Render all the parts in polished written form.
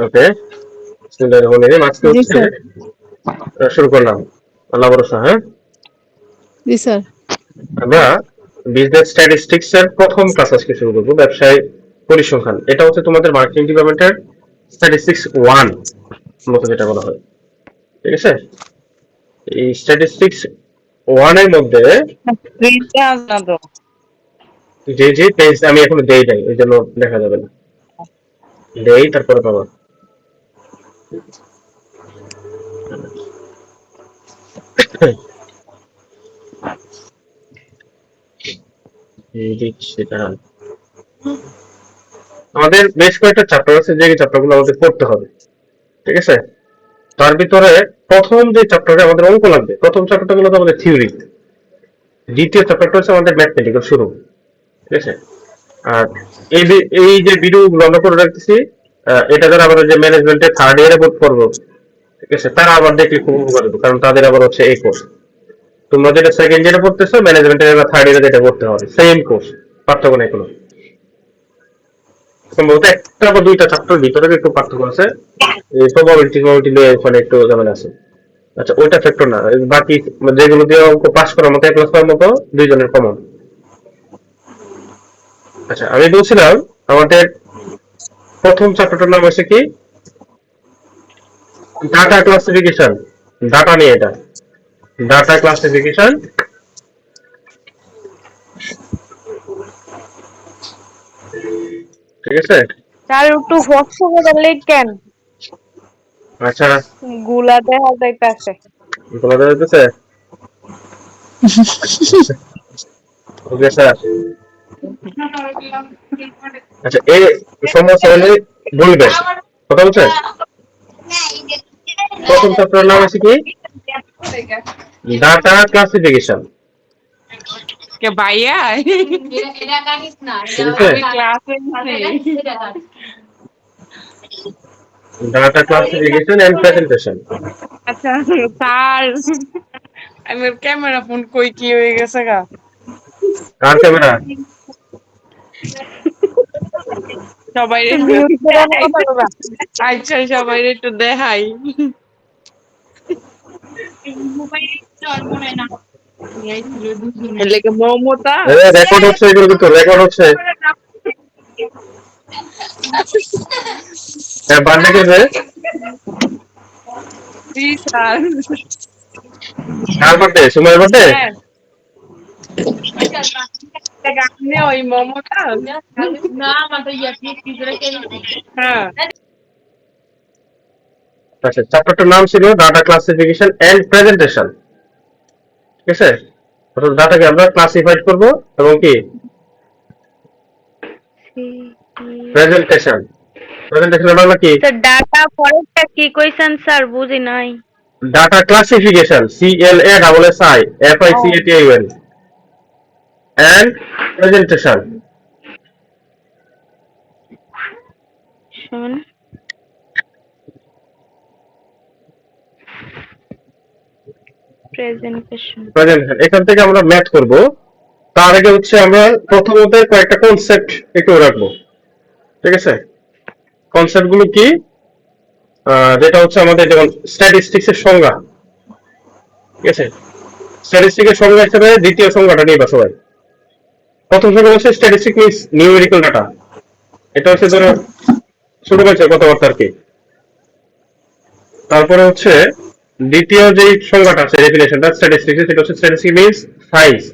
ওকে, আজকে জি হচ্ছে স্যার। শুরু করলাম। আল্লাহ ভরসা। হ্যাঁ, জি স্যার। আমরা বিজনেস স্ট্যাটিস্টিক্স এর প্রথম ক্লাস আজকে শুরু করবো, ব্যবসায় পরিসংখ্যান। এটা হচ্ছে তোমাদের মার্কেটিং ডিপার্টমেন্টের স্ট্যাটিস্টিক্স ওয়ান মতো যেটা বলা হয়। ঠিক আছে, এই স্ট্যাটিস্টিক্স ওয়ান এর মধ্যে স্ক্রিনটা আসবে না তো। যে যে পেজ আমি এখনো দেই নাই, ওই জন্য দেখা যাবে না। দেই তারপরে পাবো। এই দিচ্ছি, দাঁড়ান। আমাদের বেশ কয়েকটা চ্যাপ্টার আছে, যে চ্যাপ্টারগুলো আমাদের পড়তে হবে। ঠিক আছে, তার ভিতরে প্রথম যে চ্যাপ্টারে আমাদের অঙ্ক লাগবে, প্রথম চ্যাপ্টারটা গুলো তো আমাদের থিওরি, দ্বিতীয় চ্যাপ্টারটা হচ্ছে আমাদের ম্যাথমেটিক্যাল শুরু। ঠিক আছে, আর এই যে ভিডিও গুলো আমরা করে রাখতেছি, এটা যারা আবার যে ম্যানেজমেন্টে থার্ড ইয়ারে বোর্ড করবো, ঠিক আছে, তারা আবার দেখলে খুব উপকার হবে, কারণ তাদের আবার হচ্ছে এই কোর্স। তোমরা যেটা সেকেন্ড ইয়ারে পড়তেছো, ম্যানেজমেন্টের এবার থার্ড ইয়ারে যেটা পড়তে হবে, সেম কোর্স, পার্থক্য নেই কোনো। সম্ভবত একটা বা দুইটা চ্যাপ্টার ভিতরে একটু পার্থক্য আছে, প্রবাবিলিটি নিয়ে ওখানে একটু ঝামেলা আছে। আচ্ছা, ওইটা ফ্যাক্টর না, বাকি যেগুলো দিয়ে অঙ্ক পাস করার মতো, এক ক্লাস করার মতো, দুইজনের কমন। আচ্ছা, আমি বলছিলাম আমাদের প্রথম চ্যাপ্টারটার নাম হচ্ছে কি, ডাটা ক্লাসিফিকেশন। ডাটা নিয়ে, এটা ডাটা ক্লাসিফিকেশন। ঠিক আছে। স্যার একটু ফক্স করে লিখেন, আচ্ছা, গুলা দেখা যাইতাছে। তোমাদের হইতেছে। Okay sir. আচ্ছা, এই সমস্যা হলে বলবে, কথা বলছে। প্রথম চ্যাপ্টারের নাম হচ্ছে কি, ডাটা ক্লাসিফিকেশন। কে ভাইয়া ঠিক আছে, আমি ক্লাসে আছি। Data classification and presentation. আচ্ছা স্যার, আমার ক্যামেরা ফোন কই কি হয়ে গেছে গা। কার ক্যামেরা? সবাই মিউট করে আমি কথা বলবা। আচ্ছা সবাই একটু দেখাই। এলাকে মমতা রেকর্ড হচ্ছে, এগুলো কিন্তু রেকর্ড হচ্ছে। বার্থডে কেছে? জি স্যার। কার বার্থডে? সুমাইয়ের বার্থডে? হ্যাঁ গানে ওই মমতা হ্যাঁ। আচ্ছা, চ্যাপ্টারটার নাম ছিল ডাটা ক্লাসিফিকেশন এন্ড প্রেজেন্টেশন। ঠিক আছে, অর্থাৎ ডাটাকে আমরা ক্লাসিফাইড করব এবং কি প্রেজেন্টেশন। প্রেজেন্টেশন মানে কি? স্যার ডাটা ফরেস্টটা কি কইছেন স্যার বুঝি নাই। Data classification, CLASSIFICATION, and presentation. শুন প্রেজেন্টেশন। প্রেজেন্টেশন, এখান থেকে আমরা ম্যাথ করব। তার আগে হচ্ছে আমরা প্রথমত কয়েকটা কনসেপ্ট একটু রাখবো। ঠিক আছে, কনসেপ্ট গুলো কি? যেটা হচ্ছে আমাদের যেমন স্ট্যাটিস্টিক্স এর সংজ্ঞা। ঠিক আছে, স্ট্যাটিস্টিক্স এর সংজ্ঞা হিসেবে দ্বিতীয় সংজ্ঞাটা নিয়ে সবাই। প্রথম সংজ্ঞা হচ্ছে স্ট্যাটিস্টিক মিনস নিউমেরিক্যাল ডাটা। এটা হচ্ছে ধরো ছোট বাচ্চার কথাবার্তা আর কি। তারপরে হচ্ছে দ্বিতীয় যে সংজ্ঞাটা আছে, ডেফিনেশনটা স্ট্যাটিস্টিক্স, সেটা হচ্ছে statistic means science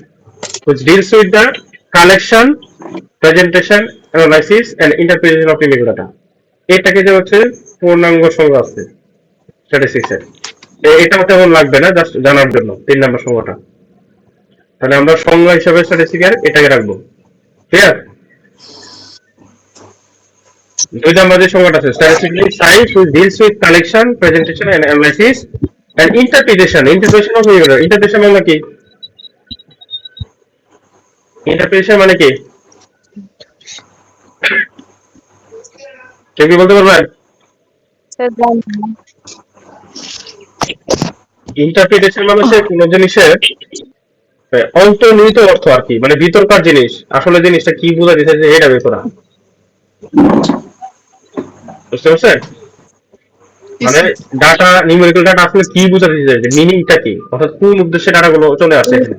which deals with the collection, presentation, analysis and interpretation of numerical data. এটাকে যে হচ্ছে পূর্ণাঙ্গ সংজ্ঞা আছে স্ট্যাটিস্টিক্স এর, এটাও তেমন লাগবে না, জাস্ট জানার জন্য 3 নম্বর সংজ্ঞাটা। তাহলে আমরা সংজ্ঞা হিসাবে স্ট্যাটিস্টিক্স এটাকে রাখবো। ক্লিয়ার? 2 নম্বর যে সংজ্ঞাটা আছে, statistic means science which deals with collection, presentation and analysis and interpretation. Interpretation of numerical data. Interpretation মানে কি? ইন্টারপ্রিটেশন মানে কি? কেউ কি বলতে পারবেন? স্যার জানি না। ইন্টারপ্রিটেশন মানে হচ্ছে কোন জিনিসের অন্তর্নিহিত অর্থ আর কি, মানে ভিতরকার জিনিস, আসলে জিনিসটা কি বোঝা দিতেছে এটা বের করা। বুঝতে পারছেন? মানে ডাটা নিউমেরিক্যাল ডাটা আসলে কি বোঝাতে চাইছে, মিনিংটা কি, অর্থাৎ কোন উদ্দেশ্যে ডাটাগুলো চলে আসে এখানে,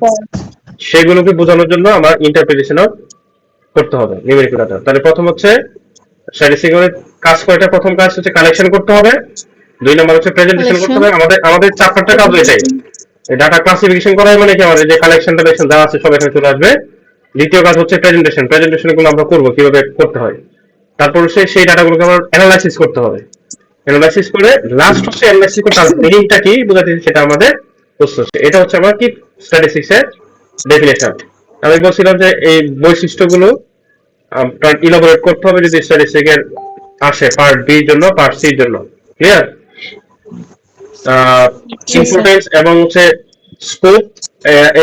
সেগুলোকে বোঝানোর জন্য আমার ইন্টারপ্রিটেশনও করতে হবে নিউমেরিক্যাল ডাটা। তাহলে প্রথম হচ্ছে স্ট্যাটিস্টিক্যাল কাজ কয়টা, প্রথম কাজ হচ্ছে কালেকশন করতে হবে, 2 নাম্বার হচ্ছে প্রেজেন্টেশন করতে হবে। আমাদের চ্যাপ্টারটা কাজ এটাই, ডাটা ক্লাসিফিকেশন করা মানে কি আমাদের যে কালেকশন টালেকশন যা আছে সব এখানে চলে আসবে। দ্বিতীয় কাজ হচ্ছে প্রেজেন্টেশন গুলো আমরা করবো কিভাবে করতে হয়। তারপর সেই ডাটাগুলোকে আমার অ্যানালাইসিস করতে হবে, অ্যানালাইসিস করে লাস্ট হচ্ছে অ্যানালাইসিস করে তার মিনিংটা কি বোঝাতে সেটা আমাদের প্রশ্ন। এটা হচ্ছে আমার কি স্ট্যাটিস্টিক্স এর ডেফিনেশন। আমি বলছিলাম যে এই বৈশিষ্ট্যগুলো আপনার ইলাবোরেট করতে হবে যদি স্ট্যাটিস্টিক্স এর আসে পার্ট বি জন্য, পার্ট সি জন্য। ক্লিয়ার? ইম্পর্টেন্স এবং হচ্ছে স্কোপ,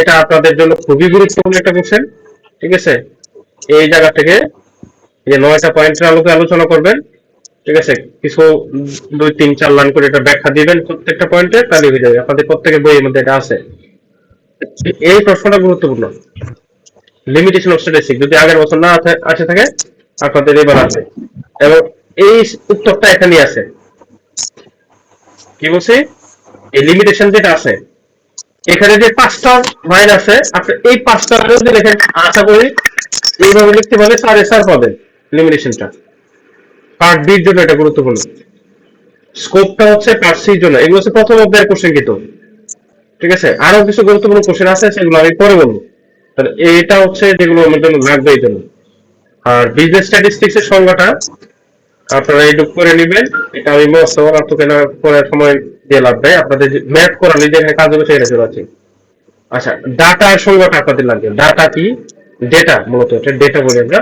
এটা আপনাদের জন্য খুবই গুরুত্বপূর্ণ একটা কোশ্চেন। ঠিক আছে, এই জায়গা থেকে যে 9টা পয়েন্টের আলোকে আলোচনা করবেন। ঠিক আছে, কিছু 2-3-4 লাইন করে এটা ব্যাখ্যা দিবেন প্রত্যেকটা পয়েন্টে, তাহলে হয়ে যাবে। আপনাদের প্রত্যেকের বইয়ের মধ্যে এটা আছে। এই প্রশ্নটা গুরুত্বপূর্ণ, লিমিটেশন অফ স্ট্যাটিস্টিক্স যদি আগের বছর না আসে থাকে আপনাদের এবার আছে, এবং এই উত্তরটা এখানেই আছে। কি বলছি, এই লিমিটেশন যেটা আছে এখানে যে 5টা লাইন আছে, আপনি এই 5টা যদি লেখেন আশা করি এইভাবে লিখতে পারলে 4 পাবেন। লিমিটেশনটা পার্ট বির জন্য এটা গুরুত্বপূর্ণ, স্কোপটা হচ্ছে পার্ট সির জন্য। এগুলো হচ্ছে প্রথম অধ্যায়ের কোশ্চেন কিন্তু। ঠিক আছে, আরো কিছু গুরুত্বপূর্ণ কোশ্চেন আছে, সেগুলো আমি পরে বলবো। তাহলে এটা হচ্ছে যেগুলো আমার জন্য লাগবে এই জন্য। আর বিজনেস স্ট্যাটিস্টিক্স এর সংজ্ঞাটা আপনারা এইটুকু করে নেবেন, এটা আমি মস্ত আপনাকে না পরে সময় দিয়ে লাভ দেয়, আপনাদের ম্যাথ করালে যেখানে কাজ হবে সেখানে চলে আছে। আচ্ছা, ডাটার সংজ্ঞাটা আপনাদের লাগবে। ডাটা কি, ডেটা মূলত এটা ডেটা বলি আমরা,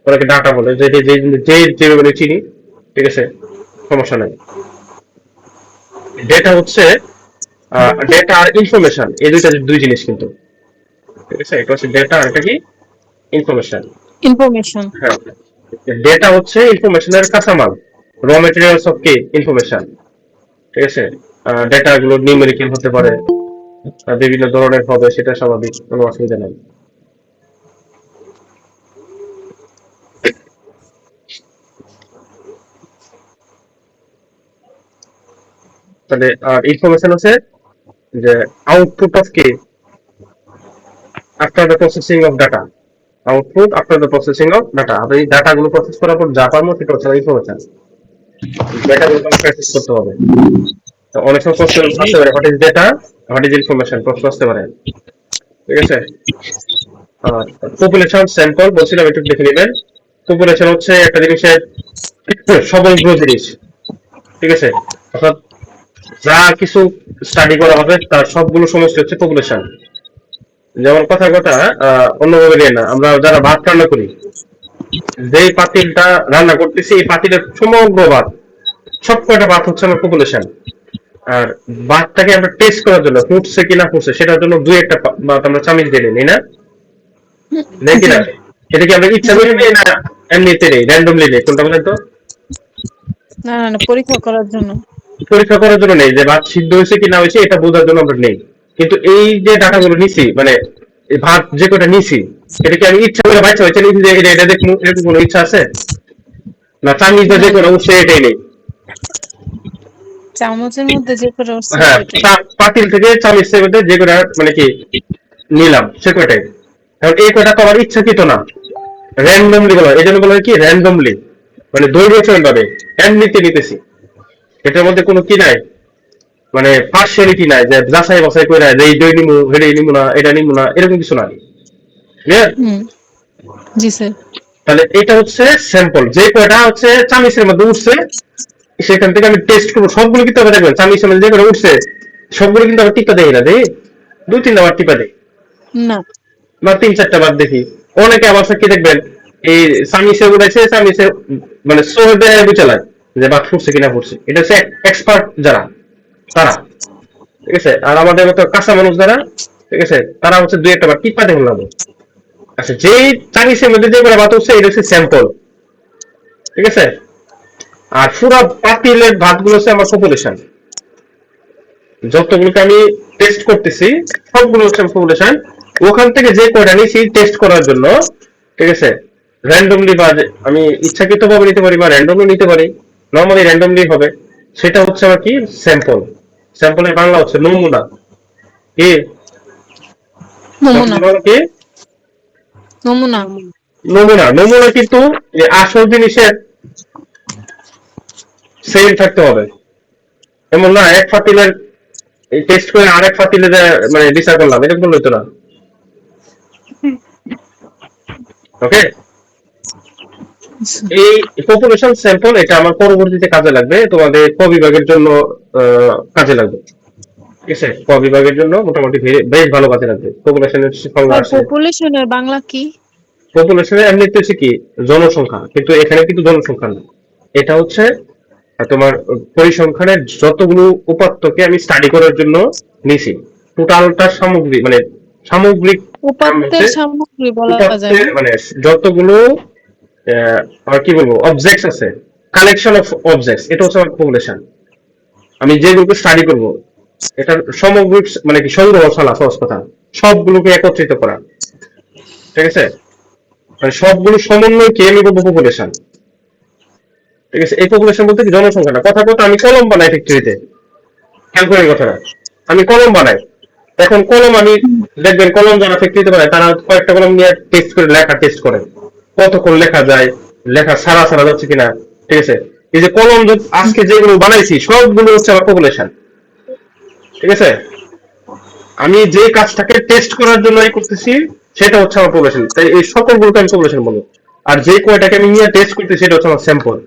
ওনাকে ডাটা বলে, যে যেভাবে চিনি। ঠিক আছে, সমস্যা নাই। ডেটা হচ্ছে ডেটা আর ইনফরমেশন, এই দুই জিনিস কিন্তু। ঠিক আছে, এটা হচ্ছে ডেটা আর এটা কি ইনফরমেশন। ইনফরমেশন। হ্যাঁ, ডেটা হচ্ছে ইনফরমেশনের কাঁচামাল, র মেটেরিয়ালস অফ কি ইনফরমেশন। ঠিক আছে, ডেটা গুলো নিউমেরিক্যাল হতে পারে, বিভিন্ন ধরনের হবে, সেটা স্বাভাবিক, কোনো অসুবিধা নেই। তাহলে আর ইনফরমেশন হচ্ছে যে আউটপুট অফ কি after the processing of data, output after the processing of data. আর এই ডাটা গুলো প্রসেস করার পর যা পাবো সেটা হচ্ছে ইনফরমেশন। ডেটা গুলো প্রসেস করতে হবে। তো অনেক সময় প্রশ্ন আসতে পারে, what is data, what is information, প্রশ্ন আসতে পারে। ঠিক আছে, পপুলেশন স্যাম্পল বলছিলাম, একটু দেখে নেবেন। পপুলেশন হচ্ছে একটা জিনিসের সমগ্র জিনিস। ঠিক আছে, অর্থাৎ যা কিছু স্টাডি করা হবে তার সবগুলো সমষ্টি হচ্ছে পপুলেশন। যেমন কথা কথা অন্যভাবে নিয়ে না, আমরা যারা ভাত রান্না করি, যেই পাতিলটা রান্না করতেছি এই পাতিলের সমগ্র ভাত, সব কয়টা ভাত হচ্ছে আমার পপুলেশন। আর ভাতটাকে আমরা টেস্ট করার জন্য ফুটছে কিনা ফুটছে সেটার জন্য 2-1টা ভাত আমরা চামিচ দিয়ে নিই না, নেই কিনা? এটা কি আমরা ইচ্ছা করে নিই না এমনিতে নেই, র্যান্ডমলি নেই? কোনটা বলেন তো? না না না, পরীক্ষা করার জন্য। পরীক্ষা করার জন্য নেই, যে ভাত সিদ্ধ হয়েছে কি না হয়েছে এটা বোঝার জন্য আমরা নেই। কিন্তু এই যে ডাটাগুলো নিছি, মানে এই ভাত যে কটা নিছি, এটা কি আমি ইচ্ছা করে বাচ্চা হয়েছে নিছি যে এটা দেখবো, এরকম কোনো ইচ্ছা আছে? না, চামিচ বা যে কোনো উঠছে এটাই নেই। চামচের মধ্যে যে করে উঠছে হ্যাঁ, সেটাই। পাতিল থেকে চামিচের মধ্যে যে কটা মানে কি নিলাম সে কটাই। কারণ এই কটা তো আমার ইচ্ছাকৃত না, র্যান্ডমলি বলা হয়। এই জন্য বলা হয় কি র্যান্ডমলি, মানে দৈর্ঘ্য ভাবে এমনিতে নিতেছি। এটার মধ্যে কোনো কি নাই, মানে পার্সিয়ালিটি নাই যে যাচাই বাছাই করে যে এই নিমু হেডে নিমু না, এটা নিমু না, এরকম কিছু নাই। ক্লিয়ার? জি স্যার। তাহলে এটা হচ্ছে স্যাম্পল, যে কয়টা হচ্ছে চামিচের মধ্যে উঠছে সেখান থেকে আমি টেস্ট করবো। সবগুলো কিন্তু আমরা দেখবেন চামিচের মধ্যে যে কয়টা উঠছে সবগুলো কিন্তু আমরা টিপা দেই না, দেই 2-3টা বার টিপা দেই, না, বা 3-4টা বার দেখি। অনেকে আবার কি দেখবেন এই চামিচে উঠেছে, চামিচে মানে সোহে বেড়ে চালায় যে বাদ ফুটছে কিনা ফুটছে। এটা হচ্ছে এক্সপার্ট যারা, তারা। ঠিক আছে, আর আমাদের মতো কাঁচা মানুষ যারা, ঠিক আছে, তারা হচ্ছে 2-1টা বার টিপা দেখুন না। আচ্ছা, যেই চামিচের মধ্যে যেগুলো ভাত হচ্ছে এটা হচ্ছে স্যাম্পল। ঠিক আছে, আর পুরো পাতিলের ভাতগুলো হচ্ছে আমার পপুলেশন। যতগুলোকে আমি টেস্ট করতেছি সবগুলো হচ্ছে পপুলেশন। ওখান থেকে যে কয়টা নিয়েছি টেস্ট করার জন্য, ঠিক আছে, র্যান্ডমলি বা আমি ইচ্ছাকৃত ভাবে নিতে পারি বা র্যান্ডমলি নিতে পারি। নর্মালি র্যান্ডমলি হবে, সেটা হচ্ছে আমার কি স্যাম্পল। স্যাম্পলের বাংলা হচ্ছে নমুনা। কি নমুনা। নমুনা কি নমুনা। নমুনা। নমুনা কিন্তু এই আসল জিনিসের সেম থাকতে হবে, এমন না এক ফাতিলের টেস্ট করে আরেক ফাতিলে মানে বিচার করলাম, এরকম করলে হতো না। ওকে, এই পপুলেশন স্যাম্পল এটা আমার পরবর্তীতে কাজে লাগবে, তোমাদের ক বিভাগের জন্য কাজে লাগবে। ঠিক আছে, ক বিভাগের জন্য মোটামুটি বেশ ভালো কাজে লাগবে। পপুলেশনের সংজ্ঞা আর আসে। পপুলেশনের বাংলা কি? পপুলেশনের এমনিতে হচ্ছে কি জনসংখ্যা, কিন্তু এখানে কিন্তু জনসংখ্যা না, এটা হচ্ছে তোমার পরিসংখ্যানের যতগুলো উপাত্তকে আমি স্টাডি করার জন্য নিছি, টোটালটা সামগ্রী মানে সামগ্রিক উপাত্তের সামগ্রী বলা যায় উপাত্তের না? মানে যতগুলো আর কি বলবো অবজেক্টস আছে, কালেকশন অফ অবজেক্টস, এটা হচ্ছে আমার পপুলেশন। আমি যেগুলোকে স্টাডি করব এটার সামগ্রিক মানে কি সংগ্রহশালা, সহজ কথা সবগুলোকে একত্রিত করা। ঠিক আছে, মানে সবগুলো সমন্বয়কে আমি বলবো পপুলেশন। ঠিক আছে, এই পপুলেশন বলতে কি জনসংখ্যাটা। কথা কথা আমি কলম বানাই ফ্যাক্টরিতে, খেয়াল করেন কথাটা, আমি কলম বানাই। এখন কলম আমি দেখবেন কলম যারা ফ্যাক্টরিতে বানায় তারা কয়েকটা কলম নিয়ে টেস্ট করে লেখা টেস্ট করে কতক্ষণ লেখা যায়, লেখা সারা সারা যাচ্ছে কিনা। ঠিক আছে, এই যে কলম আজকে যেগুলো বানাইছি সবগুলো হচ্ছে আমার পপুলেশন। ঠিক আছে, আমি যে কাজটাকে টেস্ট করার জন্য করতেছি সেটা হচ্ছে আমার পপুলেশন, তাই এই সকলগুলোকে আমি পপুলেশন বলবো। আর যে কয়টাকে আমি নিয়ে টেস্ট করতেছি সেটা হচ্ছে আমার স্যাম্পল।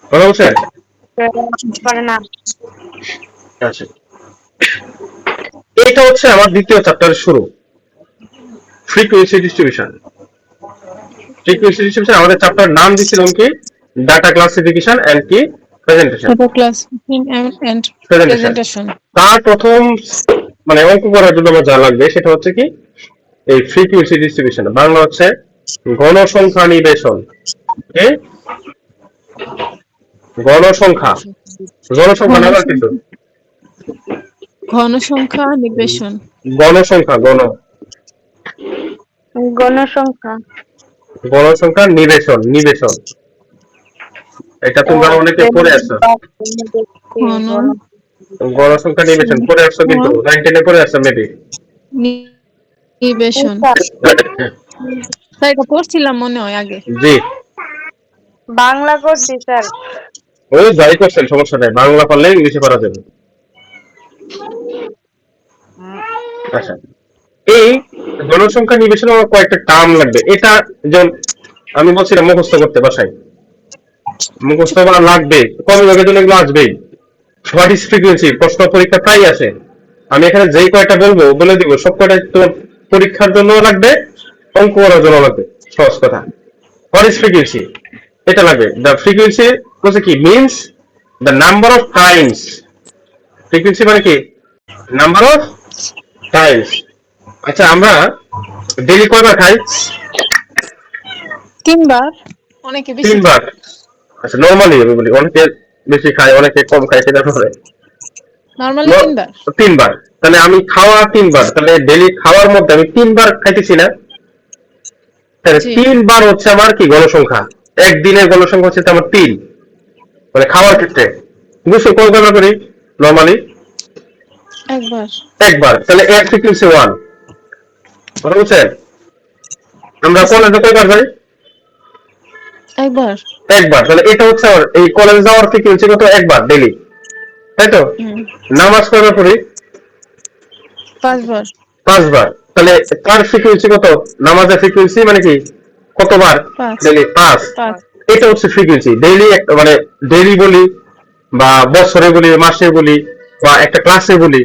কথা বলছেন? পারে না। আচ্ছা, এটা হচ্ছে আমার দ্বিতীয় চ্যাপ্টারের শুরু, ফ্রিকোয়েন্সি ডিস্ট্রিবিউশন। ফ্রিকোয়েন্সি ডিস্ট্রিবিউশন আমাদের চ্যাপ্টার নাম দিছিলাম কি ডাটা ক্লাসিফিকেশন এন্ড কি presentation. Data classification and presentation. তার প্রথম মানে অঙ্ক করার জন্য আমার যা লাগবে সেটা হচ্ছে কি এই ফ্রিকোয়েন্সি ডিস্ট্রিবিউশন, বাংলা হচ্ছে গণসংখ্যা নিবেশন। গণসংখ্যা, জনসংখ্যা না কিন্তু ঘনসংখ্যা নিবেশন। গণসংখ্যা, গণসংখ্যা। গণসংখ্যা নিবেশন। নিবেশন এটা তোমরা অনেকে পড়ে আসছো, ঘন গণসংখ্যা নিবেশন পড়ে আসছো, কিন্তু 9-10 পড়ে আসছো মেবি। নিবেশন তাই এটা পড়ছিলাম মনে হয় আগে। জি, বাংলা করছি স্যার। ওই যাই করছেন সমস্যা নাই, বাংলা পারলে ইংলিশে পারা যাবে। আচ্ছা, এই জনসংখ্যা নিবেশনে আমার কয়েকটা টার্ম লাগবে। এটা যেমন আমি বলছিলাম মুখস্থ করতে, বাসায় মুখস্থ করা লাগবে, কম বিভাগের জন্য এগুলো আসবেই। হোয়াট ইজ ফ্রিকোয়েন্সি প্রশ্ন পরীক্ষা প্রায় আসে, আমি এখানে যেই কয়টা বলবো বলে দিব, সব কয়টা তোমার পরীক্ষার জন্য লাগবে, অঙ্ক করার জন্য লাগবে। সহজ কথা, হোয়াট ইজ ফ্রিকোয়েন্সি এটা লাগবে। দ্য ফ্রিকোয়েন্সি বলছে কি means the number of Times. Frequency মানে কি নাম্বার অফ টাইমস। আচ্ছা, আমরা ডেইলি কয়বার খাই? 3 বার, অনেকে বেশি 3 বার। আচ্ছা, নরমালি আমি বলি, অনেকে বেশি খায় অনেকে কম খায়, সেটা ধরে নরমালি 3 বার। 3 বার। তাহলে আমি খাওয়া 3 বার, তাহলে ডেইলি খাওয়ার মধ্যে আমি 3 বার খাইতেছি না, তাহলে 3 বার হচ্ছে আমার কি গণসংখ্যা। একদিনের গণসংখ্যা হচ্ছে আমার 3, মানে খাওয়ার ক্ষেত্রে। গোসল কয়বার করি নরমালি? একবার। একবার। তাহলে এক ফ্রিকোয়েন্সি 1। কথা বুঝছেন? আমরা কলেজে কয়বার যাই? একবার। একবার। তাহলে এটা হচ্ছে আমার এই কলেজে যাওয়ার ফ্রিকোয়েন্সি কত? একবার ডেইলি, তাই তো? নামাজ কয়বার পড়ি? 5 বার। 5 বার। তাহলে তার ফ্রিকোয়েন্সি কত? নামাজের ফ্রিকোয়েন্সি মানে কি কতবার? 5। ডেইলি 5। এটা হচ্ছে ফ্রিকোয়েন্সি ডেইলি, মানে ডেইলি বলি বা বছরে বলি, মাসে বলি, বা একটা ক্লাসে বলি।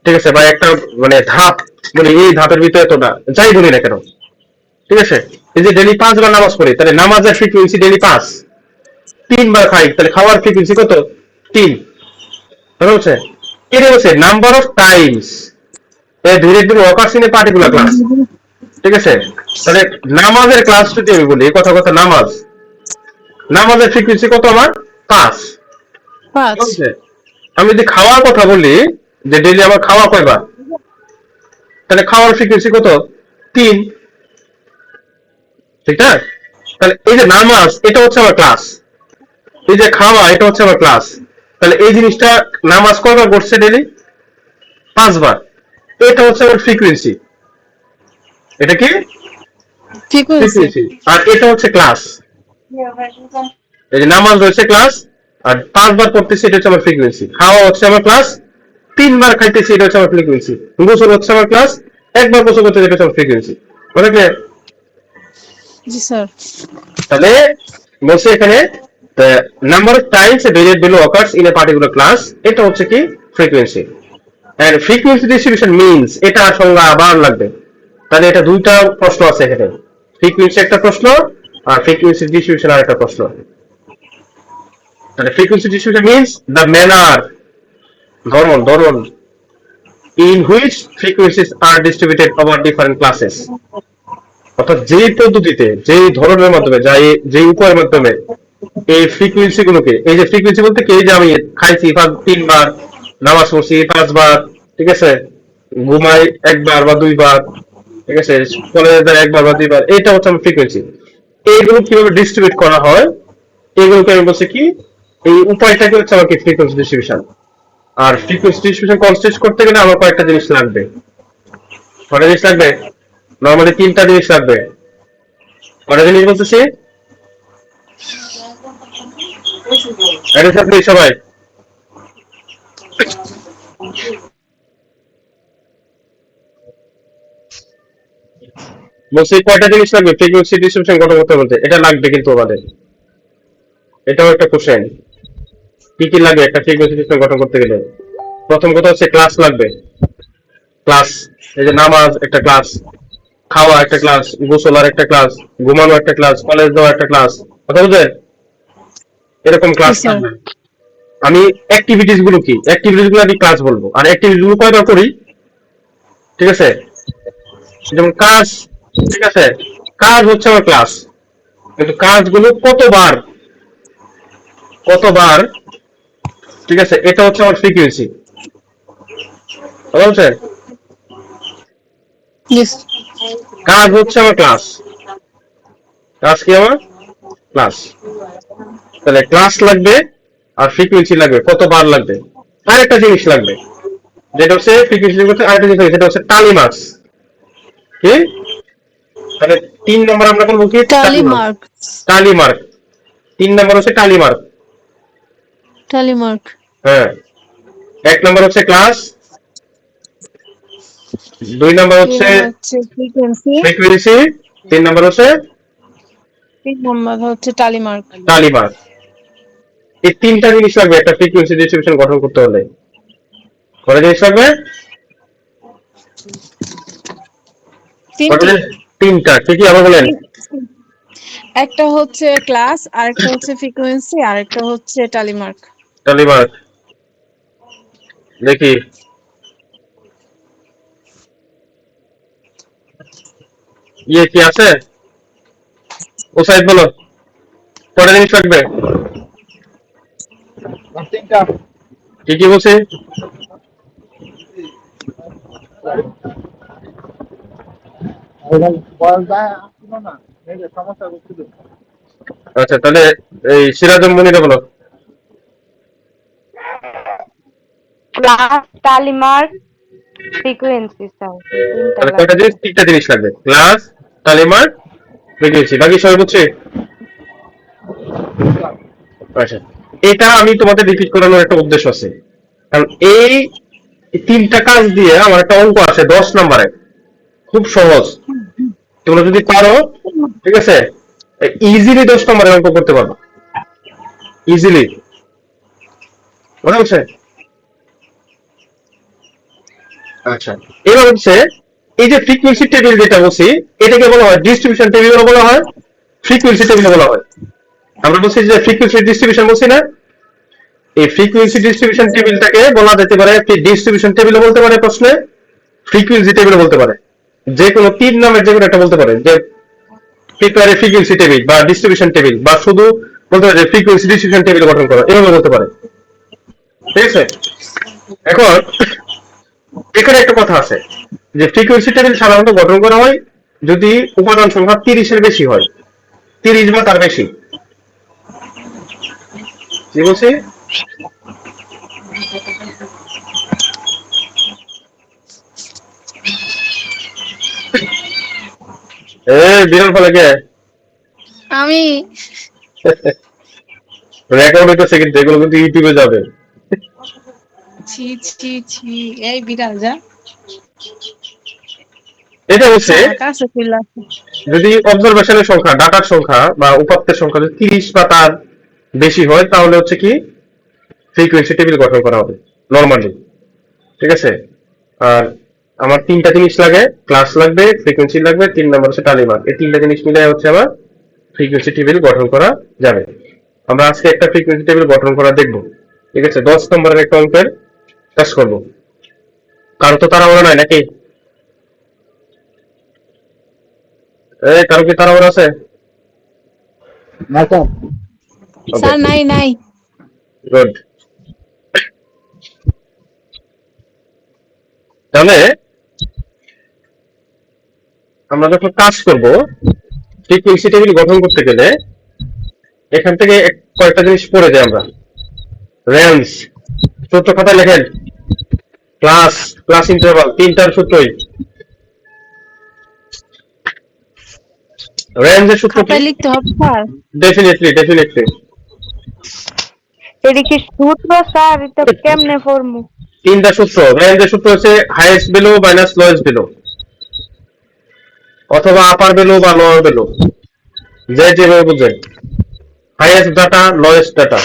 ঠিক আছে, বা একটা মানে ধাপ বলি, এই ধাপের ভিতরে এতটা, যাই বলি না কেন। ঠিক আছে, এই যে ডেইলি 5 বার নামাজ পড়ি, তাহলে নামাজের ফ্রিকোয়েন্সি ডেইলি 5। 3 বার খাই, তাহলে খাওয়ার ফ্রিকোয়েন্সি কত? 3। বুঝা হচ্ছে? এটা হচ্ছে নাম্বার অফ টাইমস। ধীরে ধীরে অকাশিনে পার্টিকুলার ক্লাস। ঠিক আছে, তাহলে নামাজের ক্লাস যদি আমি বলি, কথা কথা নামাজ, নামাজের ফ্রিকোয়েন্সি কত আমার? 5। আমি যদি খাওয়ার কথা বলি, যে ডেইলি আমার খাওয়া কয়বার, তাহলে খাওয়ার ফ্রিকোয়েন্সি কত? 3। ঠিক আছে, তাহলে এই যে নামাজ এটা হচ্ছে আমার ক্লাস, এই যে খাওয়া এটা হচ্ছে আমার ক্লাস। তাহলে এই জিনিসটা নামাজ কয়বার পড়ছে ডেইলি? 5 বার। এটা হচ্ছে আমার ফ্রিকোয়েন্সি। এটা কি ফ্রিকোয়েন্সি। ফ্রিকোয়েন্সি, আর এটা হচ্ছে ক্লাস। এই যে নামাজ রয়েছে ক্লাস, আর 5 বার পড়তেছি এটা হচ্ছে আমার ফ্রিকোয়েন্সি। খাওয়া হচ্ছে আমার ক্লাস, 3 বার খাইতেছি এটা হচ্ছে আমার ফ্রিকোয়েন্সি। গোসল হচ্ছে আমার ক্লাস, একবার গোসল করতে এটা হচ্ছে আমার ফ্রিকোয়েন্সি। বুঝলে ক্লিয়ার? জি স্যার। তাহলে বলছে এখানে number of times a variable value occurs in a particular class, এটা হচ্ছে কি frequency. And frequency distribution means, এটা সংজ্ঞা আবার লাগবে। তাহলে এটা দুইটা প্রশ্ন আছে এখানে, ফ্রিকোয়েন্সি একটা প্রশ্ন আর ফ্রিকোয়েন্সি ডিস্ট্রিবিউশন আর একটা প্রশ্ন। তাহলে frequency distribution means the manner, ধরন in which frequencies are distributed over different classes, অর্থাৎ যেই পদ্ধতিতে, যেই ধরনের মাধ্যমে, যে উপায়ের মাধ্যমে এই ফ্রিকোয়েন্সি গুলোকে, এই যে ফ্রিকোয়েন্সি বলতে কি, এই যে আমি খাইছি 3 বার, নামাজ পড়ছি 5 বার, ঠিক আছে, ঘুমাই 1 বার বা 2 বার, ঠিক আছে, কলেজে যাই 1 বার বা 2 বার, এটা হচ্ছে আমার ফ্রিকোয়েন্সি। এইগুলো কিভাবে ডিস্ট্রিবিউট করা হয়, এগুলোকে আমি বলছি কি, এই উপায়টাকে হচ্ছে আমার কি ফ্রিকোয়েন্সি ডিস্ট্রিবিউশন। আর ফ্রিকোয়েন্সি ডিস্ট্রিবিউশন কনসিস্ট করতে গেলে আমার কয়েকটা জিনিস লাগবে। কয়টা জিনিস লাগবে? নরমালি 3টা জিনিস লাগবে। কয়টা জিনিস বলতেছি? এটা আপনি সবাই বলছি কয়টা জিনিস লাগবে ফ্রিকোয়েন্সি ডিস্ট্রিবিউশন গঠন করতে বলতে? এটা লাগবে কিন্তু আমাদের, এটাও একটা কোশ্চেন। কি কি লাগবে একটা ফ্রিকোয়েন্সি ডিস্ট্রিবিউশন গঠন করতে গেলে? প্রথম কথা হচ্ছে ক্লাস লাগবে। ক্লাস, এই যে নামাজ একটা ক্লাস, খাওয়া একটা ক্লাস, গোসল আর একটা ক্লাস, ঘুমানো একটা ক্লাস, কলেজ যাওয়া একটা ক্লাস, কথা বুঝলেন? এরকম জি ক্লাস স্যার। থাকবে। আমি অ্যাক্টিভিটিস গুলো কি, অ্যাক্টিভিটিস গুলো আমি ক্লাস বলবো। আর অ্যাক্টিভিটিস গুলো কয়বার করি, ঠিক আছে, যেমন কাজ, ঠিক আছে, কাজ হচ্ছে আমার ক্লাস, কিন্তু কাজগুলো কতবার, কতবার, ঠিক আছে, এটা হচ্ছে আমার ফ্রিকোয়েন্সি। বুঝছেন? জি। কাজ হচ্ছে আমার ক্লাস, কাজ কি আমার ক্লাস। তাহলে ক্লাস লাগবে আর ফ্রিকোয়েন্সি লাগবে, কতবার লাগবে। আর একটা জিনিস লাগবে, যেটা হচ্ছে ফ্রিকোয়েন্সি করতে আরেকটা জিনিস লাগবে, সেটা হচ্ছে টালি মার্কস। কি? তাহলে 3 নম্বর আমরা করবো কি, টালি মার্ক। টালি মার্ক। 3 নম্বর হচ্ছে টালি মার্ক। টালি মার্ক। হ্যাঁ, 1 নম্বর হচ্ছে ক্লাস, 2 নম্বর 2 হচ্ছে নম্বর হচ্ছে ফ্রিকোয়েন্সি, ফ্রিকোয়েন্সি, 3 নম্বর হচ্ছে 3 নম্বর হচ্ছে টালি মার্ক। টালি মার্ক। এই 3টা জিনিস লাগবে একটা ফ্রিকোয়েন্সি ডিস্ট্রিবিউশন গঠন করতে হলে। কয়টা জিনিস লাগবে? 3টি। 3টা। কি কি আবার বলেন? একটা হচ্ছে ক্লাস, আরেকটা হচ্ছে ফ্রিকোয়েন্সি, আরেকটা হচ্ছে টালি মার্ক। টালি মার্ক দেখি, ইয়ে কি আছে? ও সাইড বলো, কয়টা জিনিস লাগবে? কি কি বলছি? আচ্ছা, তাহলে এই সিরাজুল মুনিরা বলো। ক্লাস, টালিমার্ক, ফ্রিকোয়েন্সি স্যার, তিনটা তাহলে কয়টা লাগবে। জিনিস? 3টা জিনিস লাগবে, ক্লাস, টালি মার্ক, ফ্রিকোয়েন্সি। বাকি সবাই বুঝছে? আচ্ছা, এটা আমি তোমাদের রিপিট করানোর একটা উদ্দেশ্য আছে, কারণ এই 3টা কাজ দিয়ে আমার একটা অঙ্ক আছে 10 নম্বরে, খুব সহজ। তোমরা যদি পারো, ঠিক আছে, ইজিলি 10 নম্বরের অঙ্ক করতে পারবা, ইজিলি। মনে হচ্ছে? আচ্ছা, এবার হচ্ছে এই যে ফ্রিকোয়েন্সি টেবিল যেটা বলছি, এটাকে বলা হয় ডিস্ট্রিবিউশন টেবিল বলা হয়, ফ্রিকোয়েন্সি টেবিল বলা হয়। আমরা বলছি যে ফ্রিকোয়েন্সি ডিস্ট্রিবিউশন বলছি না, এই ফ্রিকোয়েন্সি ডিস্ট্রিবিউশন টেবিলটাকে বলা যেতে পারে ডিস্ট্রিবিউশন টেবিল বলতে পারে প্রশ্নে, ফ্রিকোয়েন্সি টেবিল বলতে পারে, যে কোনো 3 নামের যে কোনো একটা বলতে পারে, যে প্রিপেয়ার এ ফ্রিকোয়েন্সি টেবিল বা ডিস্ট্রিবিউশন টেবিল, বা শুধু বলতে পারে যে ফ্রিকোয়েন্সি ডিস্ট্রিবিউশন টেবিল গঠন করা, এভাবে বলতে পারে, ঠিক আছে। এখন এখানে একটা কথা আছে যে ফ্রিকোয়েন্সি টেবিল সাধারণত গঠন করা হয় যদি উপাদান সংখ্যা 30 এর বেশি হয়, 30 বা তার বেশি। কি বলছি? বিড়াল ফলে কে? আমি রেকর্ড হইতেছে কিন্তু এগুলো কিন্তু ইউটিউবে যাবে। ছি ছি ছি, এই বিড়াল যা এটা হচ্ছে কাছে চলে আসে। যদি অবজারভেশনের সংখ্যা, ডাটার সংখ্যা বা উপাত্তের সংখ্যা যদি 30 বা তার বেশি হয় তাহলে হচ্ছে কি ফ্রিকোয়েন্সি টেবিল গঠন করা হবে নরমালি। ঠিক আছে? আর আমার তিনটা জিনিস লাগে, ক্লাস লাগবে, ফ্রিকোয়েন্সি লাগবে, 3 নম্বর হচ্ছে টালিমার। এই তিনটা জিনিস মিলে হচ্ছে আমার ফ্রিকোয়েন্সি টেবিল গঠন করা যাবে। আমরা আজকে একটা ফ্রিকোয়েন্সি টেবিল গঠন করা দেখব। ঠিক আছে? 10 নম্বরের একটা অঙ্কের কাজ করব। কারো তো তাড়াহুড়ো নাই নাকি? কারো কি তাড়াহুড়ো আছে? ওকে, স্যার নাই নাই। গুড। তাহলে আমরা যখন কাজ করব ফ্রিকোয়েন্সি টেবিল গঠন করতে গেলে এখান থেকে কয়েকটা জিনিস পড়ে যাই আমরা। রেঞ্জ, সূত্র খাতায় লেখেন। ক্লাস, ক্লাস ইন্টারভাল, তিনটার সূত্রই। রেঞ্জের সূত্র কি? খাতায় লিখতে হবে স্যার? Definitely definitely. এটা কি সূত্র স্যার? এটা কেমনে ফর্মু? তিনটা সূত্র। রেঞ্জের সূত্র হচ্ছে highest value minus lowest value, অথবা আপার ভ্যালু বা লোয়ার ভ্যালু, যে যেভাবে বুঝেন। Highest data, lowest data.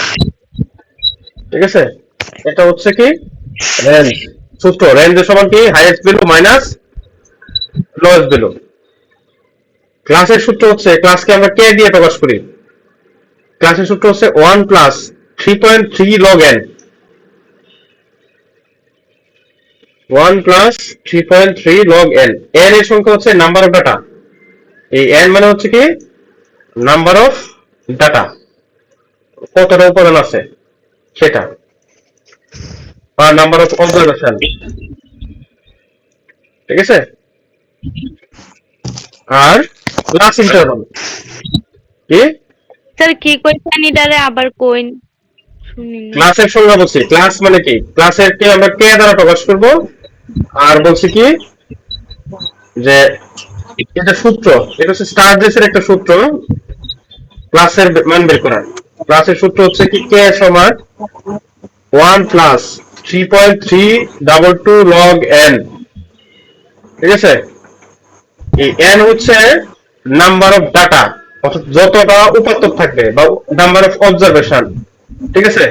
ঠিক আছে? এটা হচ্ছে কি রেঞ্জ সূত্র। রেঞ্জের সমান কি highest value minus lowest value. ক্লাসের সূত্র হচ্ছে, ক্লাসকে আমরা কে দিয়ে প্রকাশ করি? ক্লাসের সূত্র হচ্ছে 1 plus 3.3 log n। 1 plus 3.3 log n। n এর সংখ্যা হচ্ছে নাম্বার অফ ডাটা। এই n মানে হচ্ছে কি নাম্বার অফ ডাটা, কতটা উপাদান আছে সেটা, বা নাম্বার অফ অবজারভেশন। ঠিক আছে? আর ক্লাস ইন্টারভাল কি? স্যার কি কইছেন এটারে আবার কইন? শুনিনি। ক্লাসের সংজ্ঞা বলছি। ক্লাস মানে কি? ক্লাসের কে আমরা কে দ্বারা প্রকাশ করব। আর বলছি কি যে এটা সূত্র, এটা হচ্ছে স্টারডেসের একটা সূত্র ক্লাসের মান বের করার। ক্লাসের সূত্র হচ্ছে কি কে সমান 1 প্লাস 3.322 log n। ঠিক আছে? এই n হচ্ছে নাম্বার অফ ডাটা, অর্থাৎ যতটা উপাত্ত থাকবে, বা নাম্বার অফ অবজারভেশন। ঠিক আছে?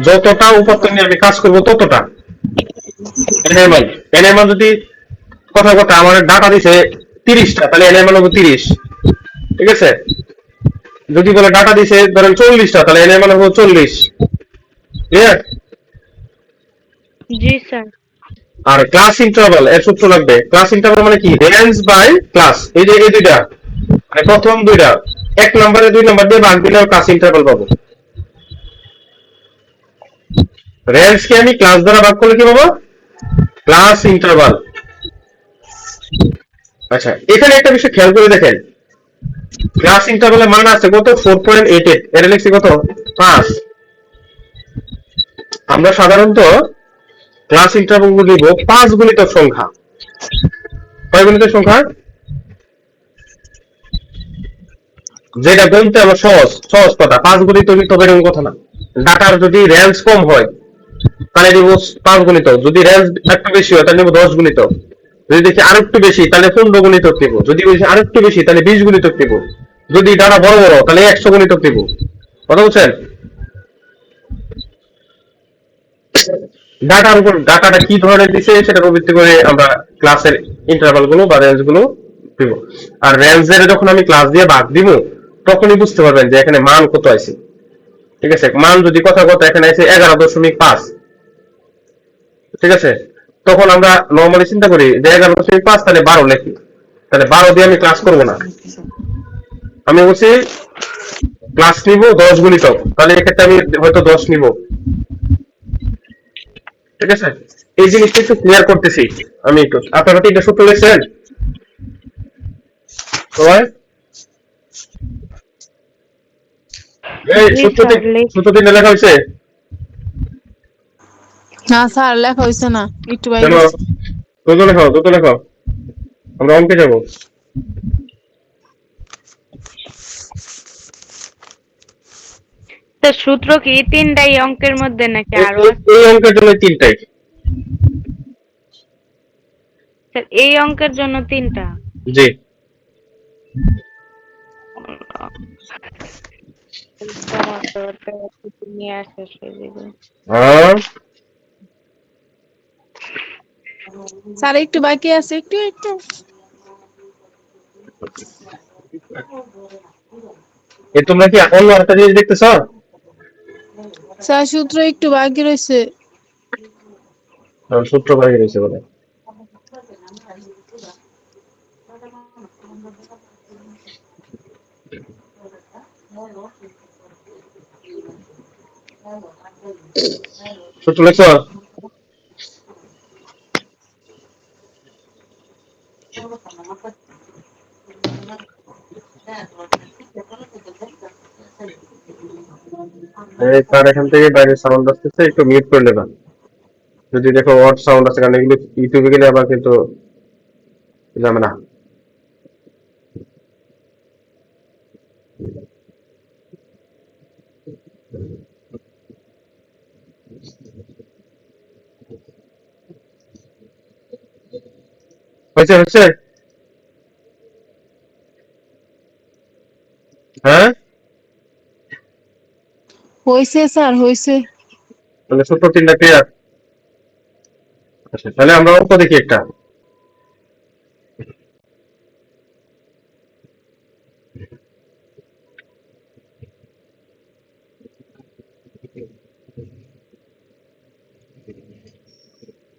যতটা উপাত্ত নিয়ে আমি কাজ করব ততটা n এর মান। n এর মান যদি কথা কথা আমার ডাটা দিছে 30টা, তাহলে n এর মান হবে 30। ঠিক আছে? যদি বলে ডাটা দিছে ধরেন 40টা, তাহলে n এর মান হবে 40। ক্লিয়ার? জি স্যার। আর ক্লাস ইন্টারভাল এর সূত্র লাগবে। ক্লাস ইন্টারভাল মানে কি? Range by class. এই যে এই দুইটা, মানে প্রথম দুইটা, 1 নম্বরে 2 নম্বর দিয়ে ভাগ দিলে ক্লাস ইন্টারভাল পাবো। রেঞ্জ কে আমি ক্লাস দ্বারা ভাগ করলে কি পাবো? Class interval. আচ্ছা, এখানে একটা বিষয় খেয়াল করে দেখেন। ক্লাস ইন্টারভালের মান আছে কত? 4.88। এর লিখছি কত? 5। আমরা সাধারণত ক্লাস ইন্টারভাল দিব 5 গুণিতক সংখ্যা। কয় গুণিতক সংখ্যা? যেটা বলতে আমার সহজ সহজ কথা। 5 গুণিতক নিতে হবে এরকম কথা না। ডাটার যদি রেঞ্জ কম হয় তাহলে নিব 5 গুণিতক, যদি রেঞ্জ একটু বেশি হয় তাহলে নিব 10 গুণিতক, যদি দেখি আর একটু বেশি তাহলে 15 গুণিতক দিব, যদি বেশি আর একটু বেশি তাহলে 20 গুণিতক দিব, যদি ডাটা বড় বড় তাহলে 100 গুণিতক দিব। কথা বুঝছেন? ডাটার উপর ডাটাটা কি ধরনের দিছে সেটার উপর ভিত্তি করে আমরা ক্লাসের ইন্টারভাল গুলো বা রেঞ্জ গুলো দিব। আর রেঞ্জের যখন আমি ক্লাস দিয়ে ভাগ দিব তখনই বুঝতে পারবেন যে এখানে মান কত আছে। ঠিক আছে? মান যদি কথা কথা এখানে আছে 11.5, ঠিক আছে, তখন আমরা নরমালি চিন্তা করি যে 11.5 তাহলে 12 লিখি, তাহলে 12 দিয়ে আমি ক্লাস করব না। আমি বলছি ক্লাস নিব 10 গুণিতক, তাহলে এক্ষেত্রে আমি হয়তো 10 নিব। ঠিক আছে? এই জিনিসটা একটু ক্লিয়ার করতেছি আমি একটু। আপনারা কি এটা সূত্র লিখছেন সবাই? এই জি সূত্র স্যার সূত্র তিনটা লেখা হয়েছে? না স্যার লেখা হয়েছে না, একটু বাইরে কেন? গেছে। দ্রুত লেখো, আমরা অঙ্কে যাবো। তো সূত্র কি তিনটাই অঙ্কের মধ্যে নাকি আরো আছে? এই অঙ্কের জন্য তিনটাই। স্যার এই অঙ্কের জন্য তিনটা? জি। নিয়ে আসে সেদিকে। আর স্যার একটু বাকি আছে, একটু একটু। তোমরা কি অন্য একটা জিনিস দেখতেছ? স্যার সূত্র একটু বাকি রয়েছে। সূত্র বাইরে রয়েছে বলে। সূত্র লেখো। তার এখান থেকে বাইরে সাউন্ড আসতেছে, একটু মিউট করে নেবা। যদি দেখো ওয়ার্ড সাউন্ড আছে, কারণ এগুলো ইউটিউবে গেলে আবার কিন্তু যাবে না। হয়েছে হচ্ছে? হ্যাঁ, হয়েছে স্যার, হয়েছে। তাহলে সূত্র তিনটা ক্লিয়ার। আচ্ছা, তাহলে আমরা অঙ্ক দেখি একটা।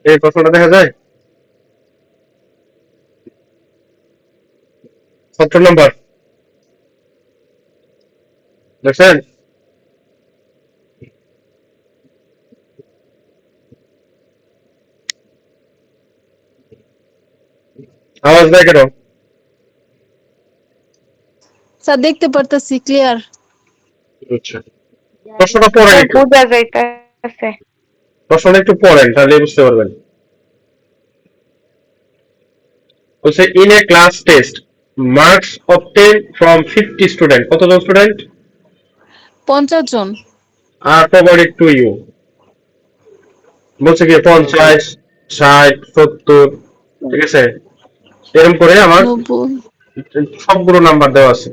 এই প্রশ্নটা দেখা যায় 17 নম্বর, দেখছেন? আওয়াজ দেয় কেন? স্যার দেখতে পারতেছি, ক্লিয়ার। আচ্ছা, প্রশ্নটা পড়েন স্যার একটু। বোঝা যাইতেছে। প্রশ্নটা একটু পড়েন, তাহলে বুঝতে পারবেন। বলছে in a class test marks obtain from 50 student, কতজন স্টুডেন্ট 50 জন। আর প্রোভাইডেড টু ইউ। বলছে কি 50, 60, 70, ঠিক আছে, এরকম করে আমার 90। সবগুলো নাম্বার দেওয়া আছে।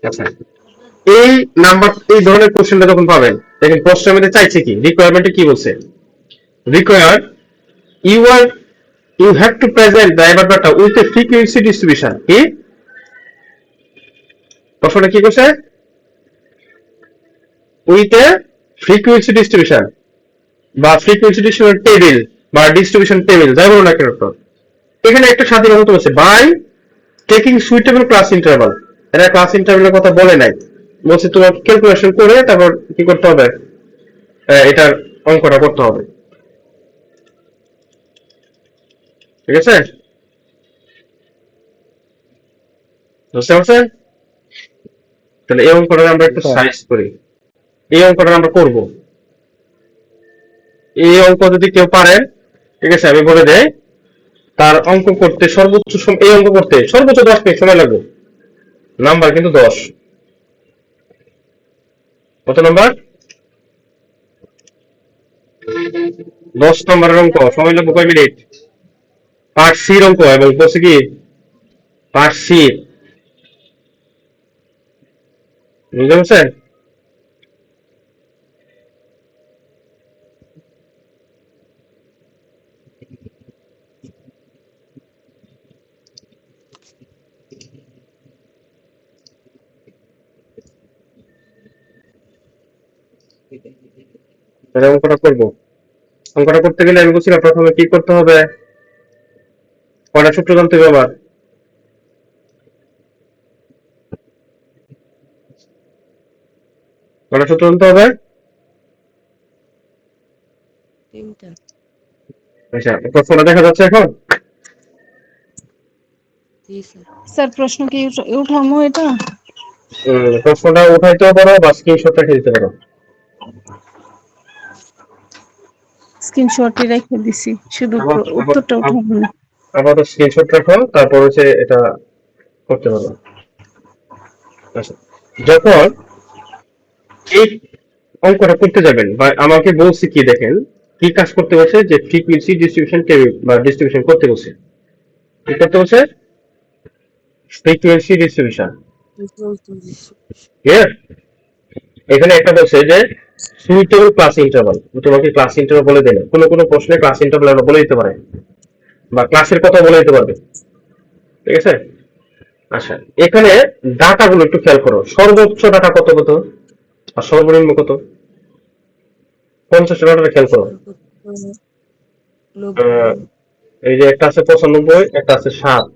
আচ্ছা, এই নাম্বার, এই ধরনের কোশ্চেনটা যখন পাবেন, দেখেন প্রশ্নের মধ্যে চাইছে কি, রিকোয়ারমেন্টে কি বলছে, require you are you have to present the about with a frequency distribution. কি প্রশ্নটা কি করছে? উইথ এ ফ্রিকোয়েন্সি ডিস্ট্রিবিউশন বা ফ্রিকোয়েন্সি ডিস্ট্রিবিউশন টেবিল বা ডিস্ট্রিবিউশন টেবিল, যাই বলো না কেন। তো এখানে একটা স্বাধীন হতে বলছে by taking suitable class interval. এরা ক্লাস ইন্টারভালের কথা বলে নাই, বলছে তোমার ক্যালকুলেশন করে তারপর কি করতে হবে, এটার অঙ্কটা করতে হবে। ঠিক আছে, বুঝতে পারছেন? তাহলে এই অঙ্কটা আমরা একটু সাইজ করি। এই অঙ্কটা আমরা করব। এই অঙ্ক যদি কেউ পারেন, ঠিক আছে, আমি বলে দেই, তার অঙ্ক করতে সর্বোচ্চ এই অঙ্ক করতে সর্বোচ্চ 10 মিনিট সময় লাগবে। নাম্বার কিন্তু 10। কত নাম্বার? 10 নম্বরের অঙ্ক সময় লাগবে কয় মিনিট? পার্ট সির অঙ্ক, এবং বলছে কি পার্ট সি, বুঝতে পারছেন? তাহলে অঙ্কটা করবো। অঙ্কটা করতে গেলে আমি বলছিলাম প্রথমে কি করতে হবে, কয়টা সূত্র জানতে হবে আবার? কয়টা সূত্র জানতে হবে? আচ্ছা, প্রশ্নটা দেখা যাচ্ছে এখন? স্যার প্রশ্ন কি উঠামো এটা? প্রশ্নটা উঠাইতেও পারো বা স্ক্রিনশট রেখে দিতে পারো। স্ক্রিনশটই রেখে দিছি, শুধু আবার আবার উত্তরটা উঠাবো না। আবার স্ক্রিনশট রাখো, তারপর হচ্ছে এটা করতে পারো। আচ্ছা, যখন এই অঙ্কটা করতে যাবেন বা আমাকে বলছি কি দেখেন, কি কাজ করতে বলছে যে ফ্রিকুয়েন্সি ডিস্ট্রিবিউশন টেবিল বা ডিস্ট্রিবিউশন করতে বলছে। কি করতে বলছে? Frequency distribution. ক্লিয়ার? এখানে একটা বলছে যে সুইটেবল ক্লাস ইন্টারভাল। তোমাকে ক্লাস ইন্টারভাল বলে দিলে কোনো প্রশ্নে ক্লাস ইন্টারভাল আমরা বলে দিতে পারে বা ক্লাসের কথা বলে দিতে পারবে। ঠিক আছে? আচ্ছা, এখানে ডাটাগুলো একটু খেয়াল করো। সর্বোচ্চ ডাটা কত কত আর সর্বনিম্ন কত? 50 ডাটাটা খেয়াল করো। এই যে একটা আছে 95, একটা আছে 7,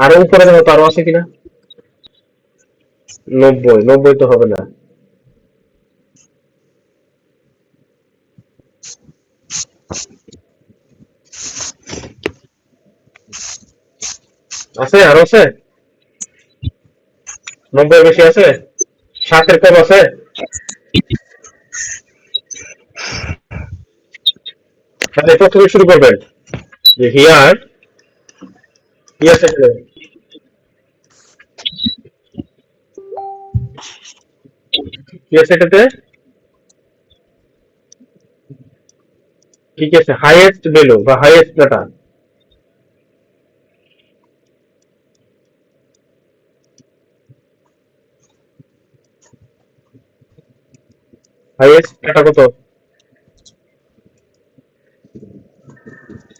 আরো উপরে দেখো তো আরো আছে কিনা। 90 তো হবে না। আছে আরো আছে? 90 বেশি আছে? 7 কম আছে? তাহলে প্রথমে শুরু করবেন যে হিয়ার কি আছে এখানে? কি আছে এটাতে? কি কি আছে? হাইয়েস্ট ভ্যালু বা হাইয়েস্ট ডাটা। হাইয়েস্ট ডাটা কত?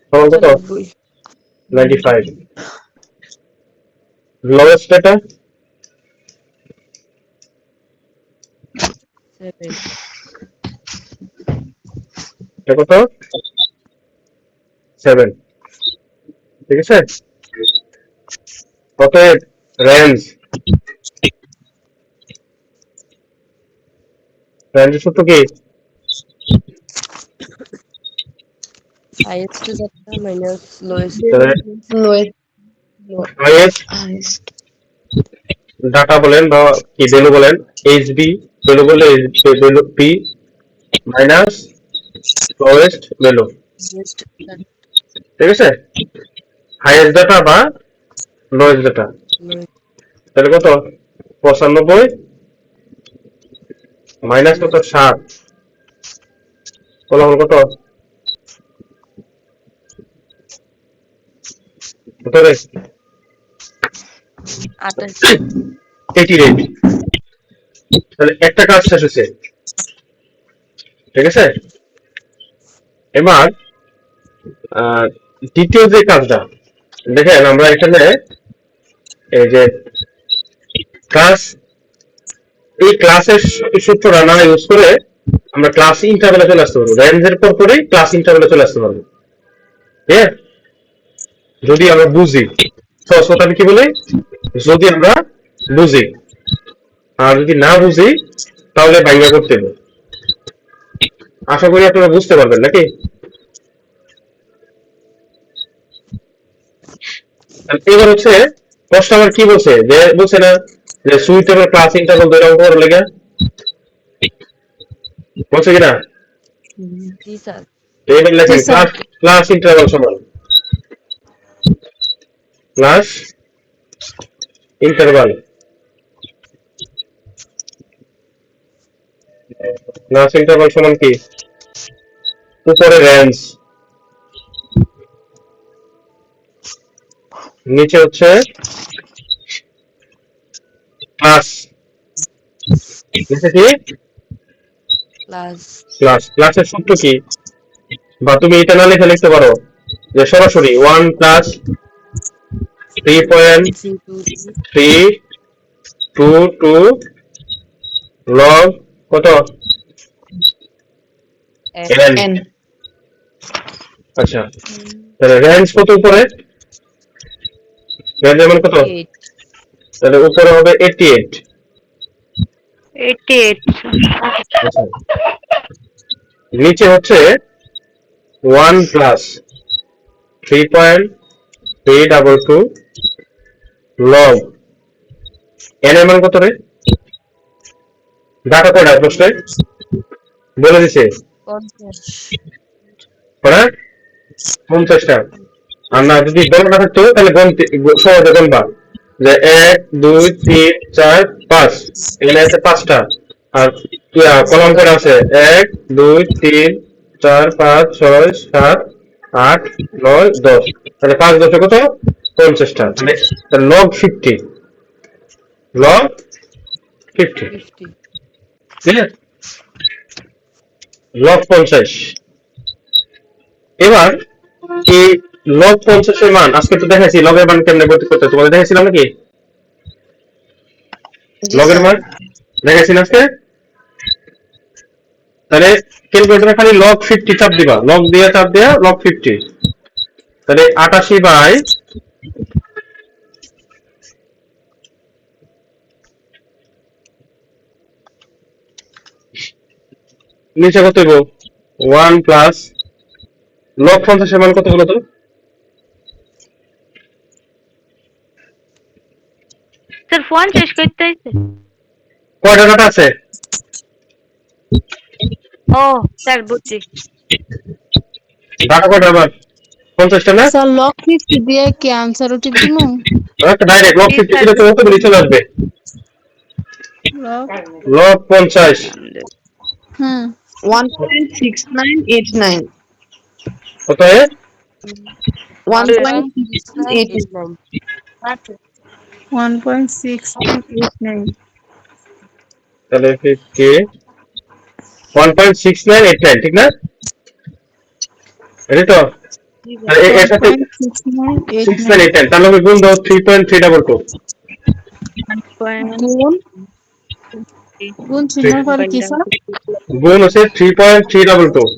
সমান কত? 95। লোয়েস্ট ডাটা এটা কত? 7। ঠিক আছে? অতএব রেঞ্জ রেঞ্জের সূত্র কি? highest data minus lowest lowest highest data বলেন বা কি ভ্যালু বলেন, এইচবি ভ্যালু বলে value P minus lowest value. highest data ঠিক আছে? হাইয়েস্ট ডাটা বা লোয়েস্ট ডাটা। lowest তাহলে কত? 95 মাইনাস কত? 7। ফলাফল কত? কত রে? 88। তাহলে একটা কাজ শেষ হয়েছে। ঠিক আছে? এবার দ্বিতীয় যে কাজটা দেখেন, আমরা এখানে এই যে ক্লাস, এই ক্লাসের সূত্রটা না ইউজ করে আমরা ক্লাস ইন্টারভ্যালে চলে আসতে পারবো। রেঞ্জের পর পরেই ক্লাস ইন্টারভ্যালে চলে আসতে পারবো। হ্যাঁ, যদি আমরা বুঝি। সহজ কথা আমি কি বলি, যদি আমরা বুঝি। আর যদি না বুঝি তাহলে বাইঙ্গা করতে হবে। আশা করি আপনারা বুঝতে পারবেন নাকি? এবার হচ্ছে প্রশ্ন আমার কি বলছে, যে বলছে না যে সুইটেবল ক্লাস ইন্টারভ্যাল ধরে অঙ্ক করার লেগে বলছে কিনা? these are এবার লেখেন জি স্যার। ক্লাস ইন্টারভ্যাল সমান ক্লাস ইন্টারভ্যাল। ক্লাস ইন্টারভ্যাল সমান কি? উপরে রেঞ্জ, নিচে হচ্ছে ক্লাস। নিচে কি? plus ক্লাসের সূত্র কি? বা তুমি এটা না লিখে লিখতে পারো যে সরাসরি 1 প্লাস 3.322 লগ কত? n। n আচ্ছা, তাহলে রেঞ্জ কত উপরে? রেঞ্জ এমন কত? 8 তাহলে উপরে হবে 88। 88 আচ্ছা, নিচে হচ্ছে 1 প্লাস 3.322 লগ এন এর মান কত রে? ডাটা কয়টা প্রশ্নে বলে দিছে? 50 কটা? 50টা। আর না যদি গণনা থাকতো তাহলে সহজে গণবা যে 1 2 3 4 5, এখানে আছে 5টা। আর কলম করে আছে 1 2 3 4 5 6 7 8 9 10, তাহলে 5 10 কত? 50টা। মানে লগ 50, লগ 50, 50 ক্লিয়ার? লগ 50। এবার এই লগ 50 এর মান আজকে তো দেখাইছি, লগের মান কেমনে করতে করতে তোমাদের দেখাইছিলাম নাকি? লগের মান দেখাইছি না আজকে? তাহলে ক্যালকুলেটরে খালি লগ 50 চাপ দিবা, লগ দিয়ে চাপ দেয়া লগ 50। তাহলে 88 বাই নিচে কত হইব? 1 প্লাস লগ 50 এর মান কত হলো তো? স্যার ফোন শেষ করতে হইছে। কয়টা ডাটা আছে? ও স্যার বুঝছি। ডাটা কয়টা আবার? 50টা না? স্যার লক 50 দিয়ে কি আনসার টিপ দিমু? একটা ডাইরেক্ট লগ জি 50 স্যার। দিলে তো কতগুলি চলে আসবে? লক লগ 50 হুম 1.6989 কত হয়? 1.6989 1.6989 তাহলে 50 1.6989, ঠিক না? এই তো। আর এর সাথে 1.6989 6989, তাহলে আমি গুণ দাও 3.322। গুণ গুণ চিহ্নের পরে কি স্যার? গুণ হচ্ছে 3.322।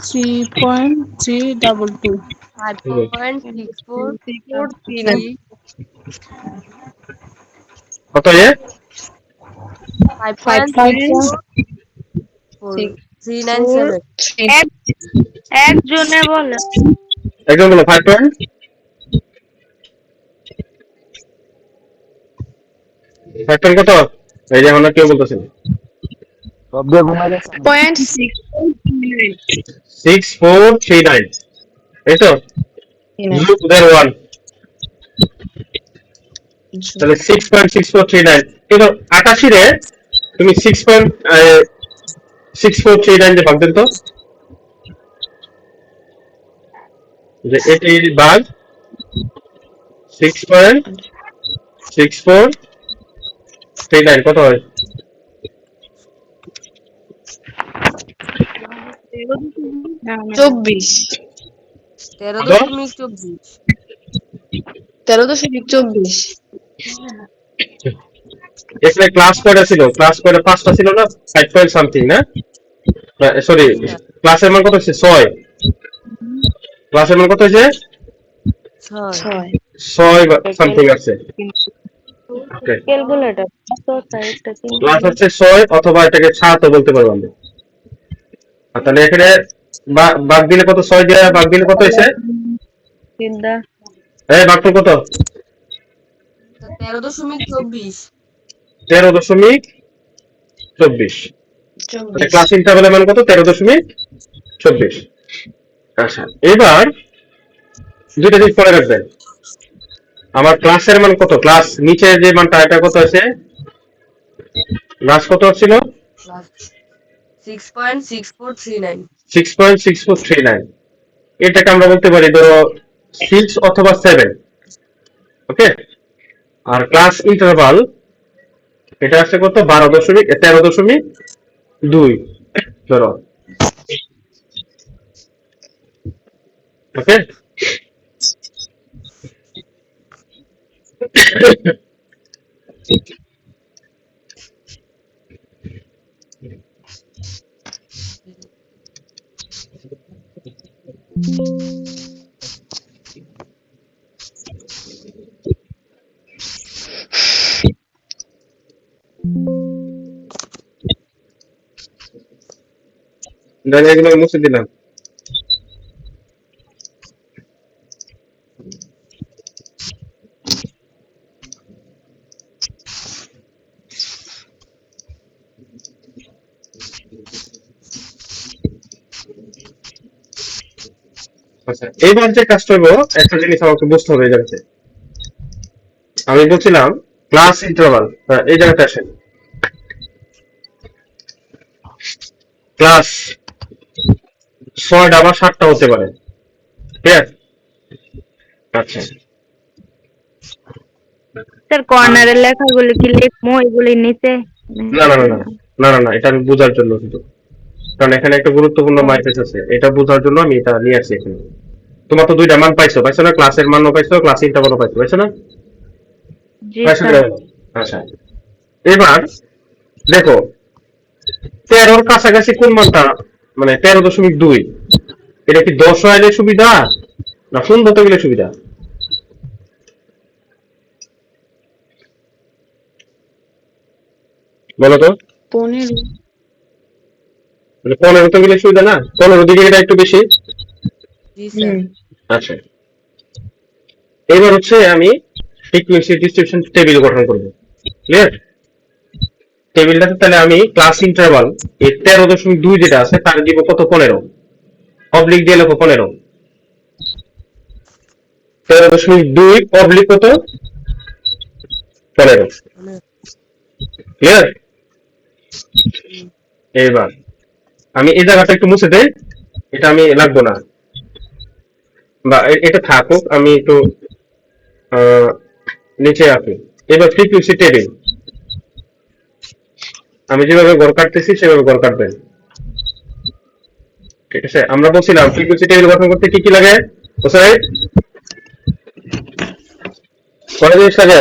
3.322 5.64 কত এ? 5.397 এক একজনে বলে একদম বলো 5 পয়েন্ট 5 পয়েন্ট কত? এই যে এখন আর কেউ বলতেছেন। 6439, এই তো। ইউ দের 1, তাহলে 6.6439। কিন্তু 88 রে তুমি 6.6439 দিয়ে ভাগ দেন তো, যে এটি ভাগ 6.6439 কত হয়? 24 কত? 13.24 13.24 এখানে ক্লাস কয়টা ছিল? ক্লাস কয়টা? 5টা ছিল না? 5 পয়েন্ট সামথিং না? সরি, ক্লাসের মান কত হচ্ছে? 6। ক্লাসের মান কত হয়েছে? 6 6 সামথিং আছে। ওকে, ক্যালকুলেটর তো সাইডটা ক্লাস হচ্ছে 6 অথবা এটাকে 7 ও বলতে পারবো আমরা। আর তাহলে এখানে ভাগ দিলে কত? 6 দিয়ে ভাগ দিলে কত হয়েছে? চিন্তা এই ভাগফল কত? 13.24 13.24। মানে ক্লাস ইন্টারভ্যালের মান কত? 13.24। আচ্ছা, এবার দুইটা জিনিস পরে রাখবেন। আমার ক্লাসের মান কত? ক্লাস নিচে যে মানটা, এটা কত আছে? ক্লাস কত ছিল? plus 6.6439 6.6439। এটাকে আমরা বলতে পারি ধরো 6 অথবা 7। ওকে। আর ক্লাস ইন্টারভাল এটা আছে কত? 13.2 ধরো। ওকে। তাহলে এগুলো মুছে দিলাম। আচ্ছা, এবার যে কাজটা হইব, একটা জিনিস আমাকে বুঝতে হবে এই জায়গাতে। আমি বলছিলাম ক্লাস ইন্টারভাল, এই জায়গাটা আসেন। ক্লাস 6টা বা 7টা হতে পারে, ঠিক আছে? আচ্ছা, স্যার কর্নারের লেখাগুলো কি লিখবো এগুলি নিচে? না না না না না না না, এটা আমি বোঝার জন্য শুধু, কারণ এখানে একটা গুরুত্বপূর্ণ মাইপেজ আছে, এটা বোঝার জন্য আমি এটা নিয়ে আসছি এখানে। তোমার তো দুইটা মান পাইছো, পাইছো না? ক্লাসের মানও পাইছো, ক্লাস ইন্টারভালও পাইছো, পাইছো না? জি পাইছো স্যার। কিনা বলো? আচ্ছা, এবার দেখো 13-র কাছাকাছি কোন মানটা, মানে 13.2, এটা কি 10 আইলে সুবিধা না 15 গেলে সুবিধা? বলো তো। 15। মানে 15 গেলে সুবিধা না? 15 দিকে এটা একটু বেশি। জি স্যার। আচ্ছা, এবার হচ্ছে আমি ফ্রিকোয়েন্সি ডিস্ট্রিবিউশন টেবিল গঠন করব, ক্লিয়ার? টেবিলটাতে তাহলে আমি ক্লাস ইন্টারভাল এই 13.2 যেটা আছে তার দিব কত? 15, অবলিক দিয়ে লেখো 15। 13.2 অবলিক কত? 15, মানে ক্লিয়ার? এবার আমি এই জায়গাটা একটু মুছে দেই, এটা আমি লাগবো না, বা এটা থাকুক, আমি একটু আহ, নিচে রাখি। এবার ফ্রিকোয়েন্সি টেবিল আমি যেভাবে গড় কাটতেছি সেভাবে গড় কাটবেন, ঠিক আছে? আমরা বলছিলাম ফ্রিকোয়েন্সি টেবিল গঠন করতে কি কি লাগে? বুঝাই কয়টা জিনিস লাগে?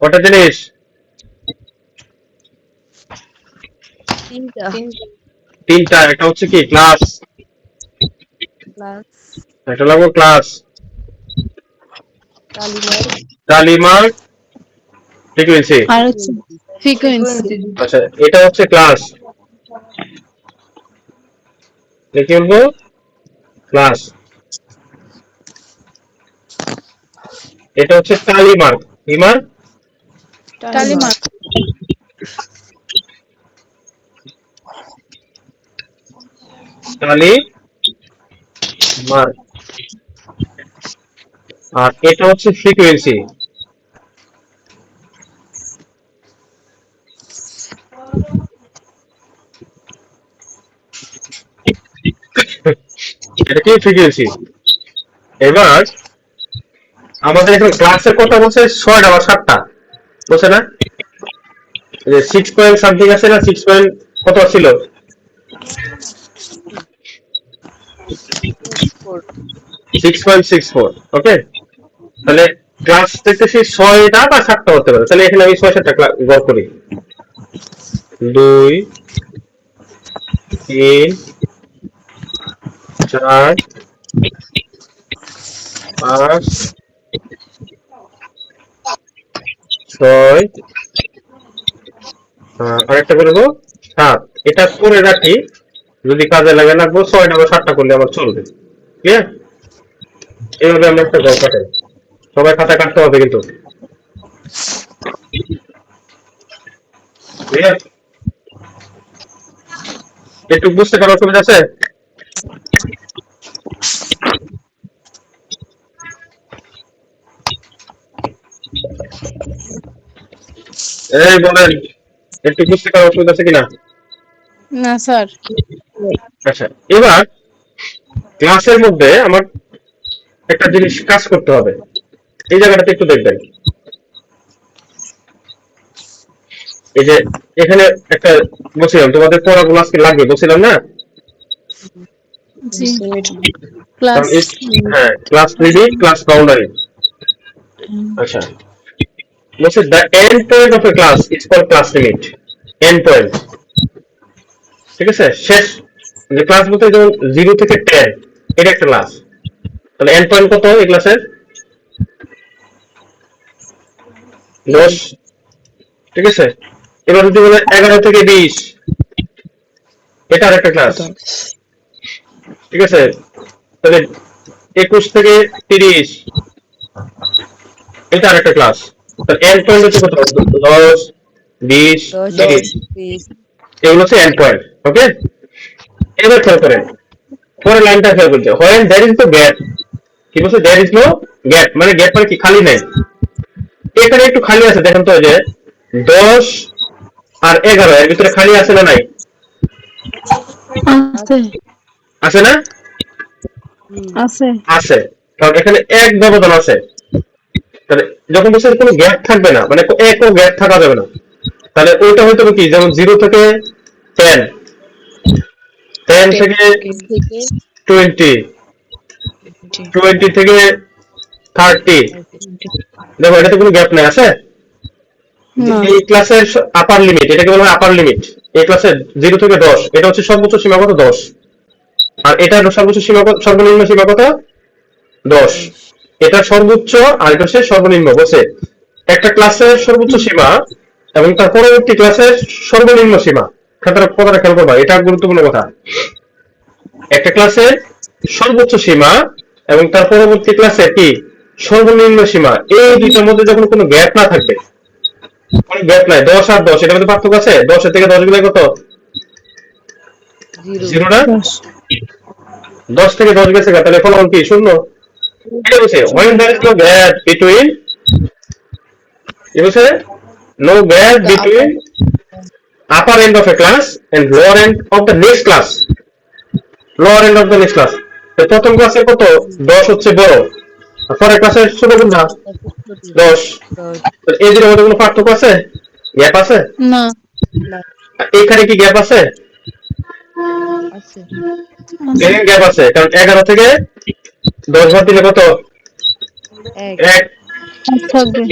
কয়টা জিনিস? 3টা 3টা। একটা হচ্ছে কি ক্লাস, প্লাস একটা লাগবে ক্লাস, কালিমার কালিমার, ফ্রিকোয়েন্সি। আর হচ্ছে ফ্রিকোয়েন্সি। আচ্ছা, এটা হচ্ছে ক্লাস, কি বলবো? ক্লাস। এটা হচ্ছে কালিমার, কি মার্ক? কালিমা। কালি মার্ক। আর এটা হচ্ছে ফ্রিকোয়েন্সি। এটা কি? ফ্রিকোয়েন্সি। এবার আমাদের এখন ক্লাসের কথা বলছে 6টা বা 7টা, বলছে না? 6 পয়েন্ট সামথিং আছে না? 6 পয়েন্ট কত ছিল? 4 6.64, ওকে। তাহলে ক্লাস দেখতেছি 6টা বা 7টা হতে পারে, তাহলে এখানে আমি 6-7টা গড় করি। 2, 3, 4, 5, 6, আরেকটা করবো 7। এটা করে রাখি, যদি কাজে লাগে লাগবো 6টা বা 7টা করলে আমার চলবে, ক্লিয়ার? এইভাবে আমরা একটা গড় কাটাই। সবাই খাতা কাটতে হবে কিন্তু, ক্লিয়ার? একটু বুঝতে পারার অসুবিধা আছে? এই বলেন, একটু বুঝতে পারার অসুবিধা আছে কিনা? না স্যার। আচ্ছা, এবার ক্লাসের মধ্যে আমার একটা জিনিস কাজ করতে হবে, এই জায়গাটাতে একটু দেখবেন। এই যে এখানে একটা বলছিলাম তোমাদের পড়াগুলো আজকে লাগবে, বলছিলাম না? জি। ক্লাস। কারণ হ্যাঁ, ক্লাস লিমিট, ক্লাস বাউন্ডারি। আচ্ছা, বলছে the end point of a class is called class limit. End point, ঠিক আছে? শেষ যে ক্লাস বলতে যেমন 0 থেকে 10, এটা একটা ক্লাস। তাহলে এন্ড পয়েন্ট কত এই ক্লাসের? 10, ঠিক আছে? এবার যদি বলে 11 থেকে 20, এটা আরেকটা ক্লাস, ঠিক আছে? তাহলে 21 থেকে 30, এটা আরেকটা ক্লাস। তাহলে এন্ড পয়েন্ট হচ্ছে কত? 10, 20, 10 30, 20 এগুলো হচ্ছে এন্ড পয়েন্ট। ওকে, এবার খেয়াল করেন পরের লাইনটা খেয়াল করতে, when there is no gap, কি বলছে there is no gap, মানে গ্যাপ মানে কি, খালি নাই। এখানে একটু খালি আছে, দেখেন তো যে 10 আর 11 এর ভিতরে খালি আছে না নাই? আছে আছে না? আছে আছে, কারণ এখানে এক ব্যবধান আছে। তাহলে যখন বলছে কোনো গ্যাপ থাকবে না, মানে একও গ্যাপ থাকা যাবে না, তাহলে ওইটা হয়তো কি, যেমন 0 থেকে 10, 10 থেকে 20, 20 থেকে 30, দেখো এটাতে কোনো গ্যাপ নাই, আছে? না এই ক্লাসের আপার লিমিট, এটাকে বলা হয় আপার লিমিট। এই ক্লাসের 0 থেকে 10, এটা হচ্ছে সর্বোচ্চ সীমা কত? 10। আর এটার সর্বোচ্চ সীমা কত, সর্বনিম্ন সীমা কত? 10। এটা সর্বোচ্চ আর এটা হচ্ছে সর্বনিম্ন। বলছে একটা ক্লাসের সর্বোচ্চ সীমা এবং তার পরবর্তী ক্লাসের সর্বনিম্ন সীমা, কথাটা খেয়াল করবা, এটা গুরুত্বপূর্ণ কথা। একটা ক্লাসের সর্বোচ্চ সীমা এবং তার পরবর্তী ক্লাসে কি সর্বনিম্ন সীমা, এই দুইটার মধ্যে যখন কোনো গ্যাপ না থাকবে, কোনো গ্যাপ নাই, 10 আর 10 এটার মধ্যে পার্থক্য আছে? 10 এর থেকে 10 গেলে কত? 0 না? 10 থেকে 10 গেছে, তাহলে ফলাফল কি? 0। এটা বলছে when there is no gap between, it বলছে no gap between upper end of a class and lower end of the next class, lower end of the next class। তো প্রথম ক্লাসের কত? 10 হচ্ছে বড়, আর পরের ক্লাসের ছোট কোনটা? 10। এই দুটোর মধ্যে কোনো পার্থক্য আছে? গ্যাপ আছে? না এখানে কি গ্যাপ আছে? এখানে গ্যাপ আছে, কারণ 11 থেকে 10 বাদ দিলে কত? 1। থাকবে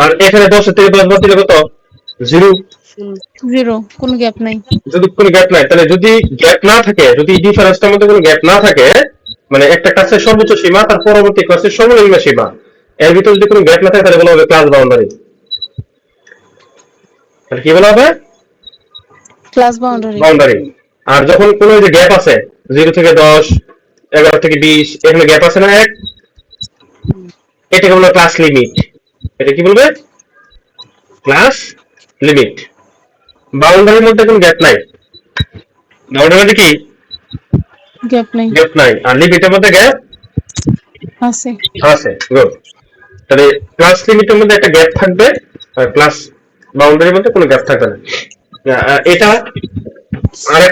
আর এখানে 10 থেকে 10 বাদ দিলে কত? 0। 0, কোনো গ্যাপ নাই। যদি কোনো গ্যাপ নাই, তাহলে যদি গ্যাপ না থাকে, যদি ডিফারেন্সটার মধ্যে কোনো গ্যাপ না থাকে, মানে একটা ক্লাসের সর্বোচ্চ সীমা তার পরবর্তী ক্লাসের সর্বনিম্ন সীমা, এর ভিতরে যদি কোনো গ্যাপ না থাকে, তাহলে বলা হবে ক্লাস বাউন্ডারি। তাহলে কি বলা হবে? Class boundary. বাউন্ডারি। আর যখন কোনো যে গ্যাপ আছে 0 থেকে 10, 11 থেকে 20, এখানে গ্যাপ আছে না এক, এটাকে বলা ক্লাস লিমিট। এটা কি বলবে? Class limit. বাউন্ডারির মধ্যে কোনো গ্যাপ নাই, বাউন্ডারির মধ্যে কি গ্যাপ নাই, গ্যাপ নাই, আর লিমিটের মধ্যে গ্যাপ আছে আছে। গুড। তাহলে ক্লাস লিমিটের মধ্যে একটা গ্যাপ থাকবে, আর ক্লাস বাউন্ডারির মধ্যে কোনো গ্যাপ থাকবে না। এটা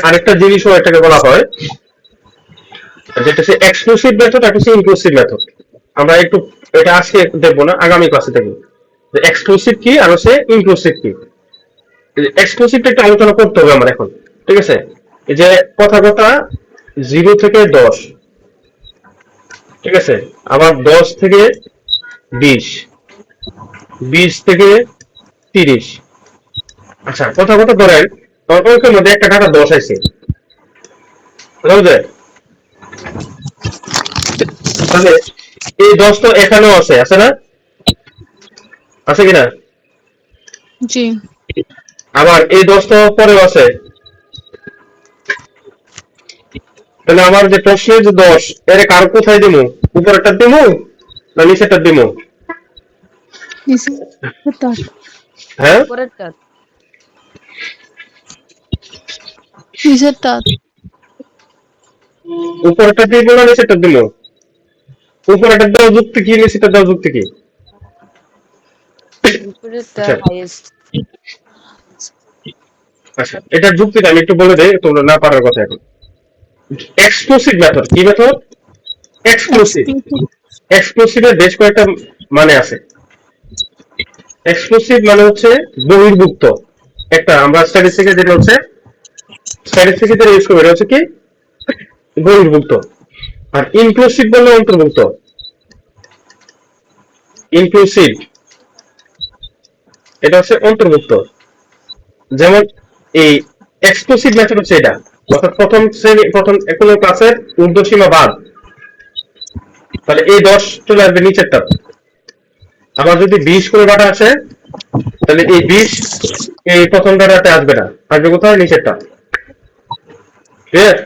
আরেকটা জিনিসও এটাকে বলা হয়, যেটা হচ্ছে এক্সক্লুসিভ মেথড আর হচ্ছে ইনক্লুসিভ মেথড। আমরা একটু এটা আজকে দেখবো না, আগামী ক্লাসে দেখবো যে এক্সক্লুসিভ কি আর হচ্ছে ইনক্লুসিভ কি। এক্সক্লুসিভটা একটু আলোচনা করতে হবে আমার এখন, ঠিক আছে? এই যে কথা 0 থেকে 10, ঠিক আছে, আবার 10 থেকে 20, 20 থেকে 30। আচ্ছা, কথা ধরেন ওইটার মধ্যে একটা টাকা 10 আছে, বুঝলে? তাহলে এই 10 তো এখানেও আছে, আছে না? আছে কিনা? জি আবার এই 10 তো পরেও আছে। তাহলে আমার যে প্রশ্নের যে 10, এর কার কোথায় দিমু? উপরেরটা দিমু না নিচেরটা দিমু? হ্যাঁ, নিচেরটা। উপরেরটা দিমু না নিচেরটা দিমু? উপরেরটা দেওয়া যুক্তি কি, নিচেরটা দেওয়া যুক্তি কি? আচ্ছা, এটার যুক্তিটা আমি একটু বলে দেই, তোমরা না পারার কথা এখন। এক্সক্লুসিভ মেথড কি মেথড? এক্সক্লুসিভ। এক্সক্লুসিভের বেশ কয়েকটা মানে আছে। এক্সক্লুসিভ মানে হচ্ছে বহির্ভুক্ত। একটা আমরা স্ট্যাটিস্টিকে যেটা হচ্ছে স্ট্যাটিস্টিকে যেটা ইউজ করি, এটা হচ্ছে কি বহির্ভুক্ত। আর ইনক্লুসিভ বললে অন্তর্ভুক্ত। ইনক্লুসিভ এটা হচ্ছে অন্তর্ভুক্ত। যেমন এই এক্সক্লুসিভ মেথড হচ্ছে এটা, অর্থাৎ প্রথম কোনো ক্লাসের ঊর্ধ্বসীমা বাদ, তাহলে এই 10 চলে আসবে নিচেরটা। আবার যদি 20 করে ডাটা আসে, তাহলে এই 20 এই প্রথম ডাটাতে আসবে না, আসবে কোথায়? নিচেরটা। ক্লিয়ার?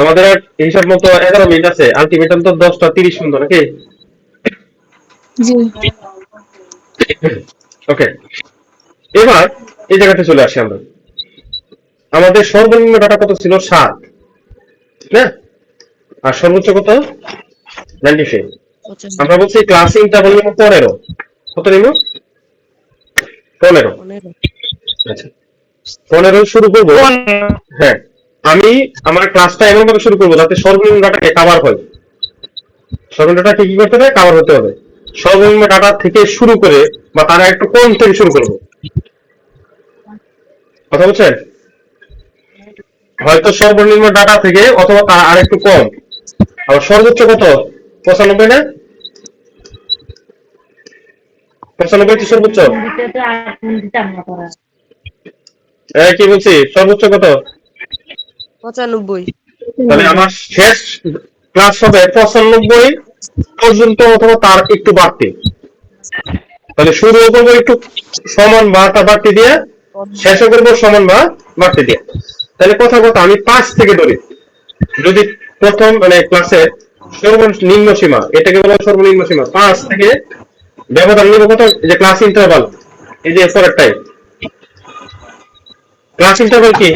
আমাদের আর হিসাব মতো 11 মিনিট আছে, আলটিমেটাম তো 10টা 30 সুন্দর নাকি? জি ওকে, এবার এই জায়গাতে চলে আসি আমরা। আমাদের সর্বনিম্ন ডাটা কত ছিল? 7, না? আর সর্বোচ্চ কত? 95। 95 আমরা বলছি ক্লাস ইন্টারভাল নিব 15। কত নিব? 15। 15 আচ্ছা, 15 শুরু করবো। হ্যাঁ, আমি আমার ক্লাসটা এমন ভাবে শুরু করবো যাতে সর্বনিম্ন ডাটাকে কাভার হয়। সর্বনিম্ন ডাটা কি করতে হবে? কাভার হতে হবে। সর্বনিম্ন ডাটা থেকে শুরু করে বা তারা একটু কম থেকে শুরু করবো। কথা বলছেন? হয়তো সর্বনিম্ন ডাটা থেকে অথবা তার আর একটু কম। আর সর্বোচ্চ কত? 95 না? 95 কি সর্বোচ্চ? কি বলছি, সর্বোচ্চ কত? 95 তাহলে আমার শেষ ক্লাস হবে 95 পর্যন্ত অথবা তার একটু বাড়তি। তাহলে শুরু করবো একটু সমান বা তার বাড়তি দিয়ে, শেষ করবো সমান বা বাড়তি দিয়ে। তাহলে কথা কথা আমি 5 থেকে ধরি। যদি প্রথম মানে ক্লাসের সর্বনিম্ন সীমা, এটাকে বলা হয় সর্বনিম্ন সীমা, 5 থেকে ব্যবধান নিব কত? এই যে ক্লাস ইন্টারভাল, এই যে পরেরটাই ক্লাস ইন্টারভাল কি?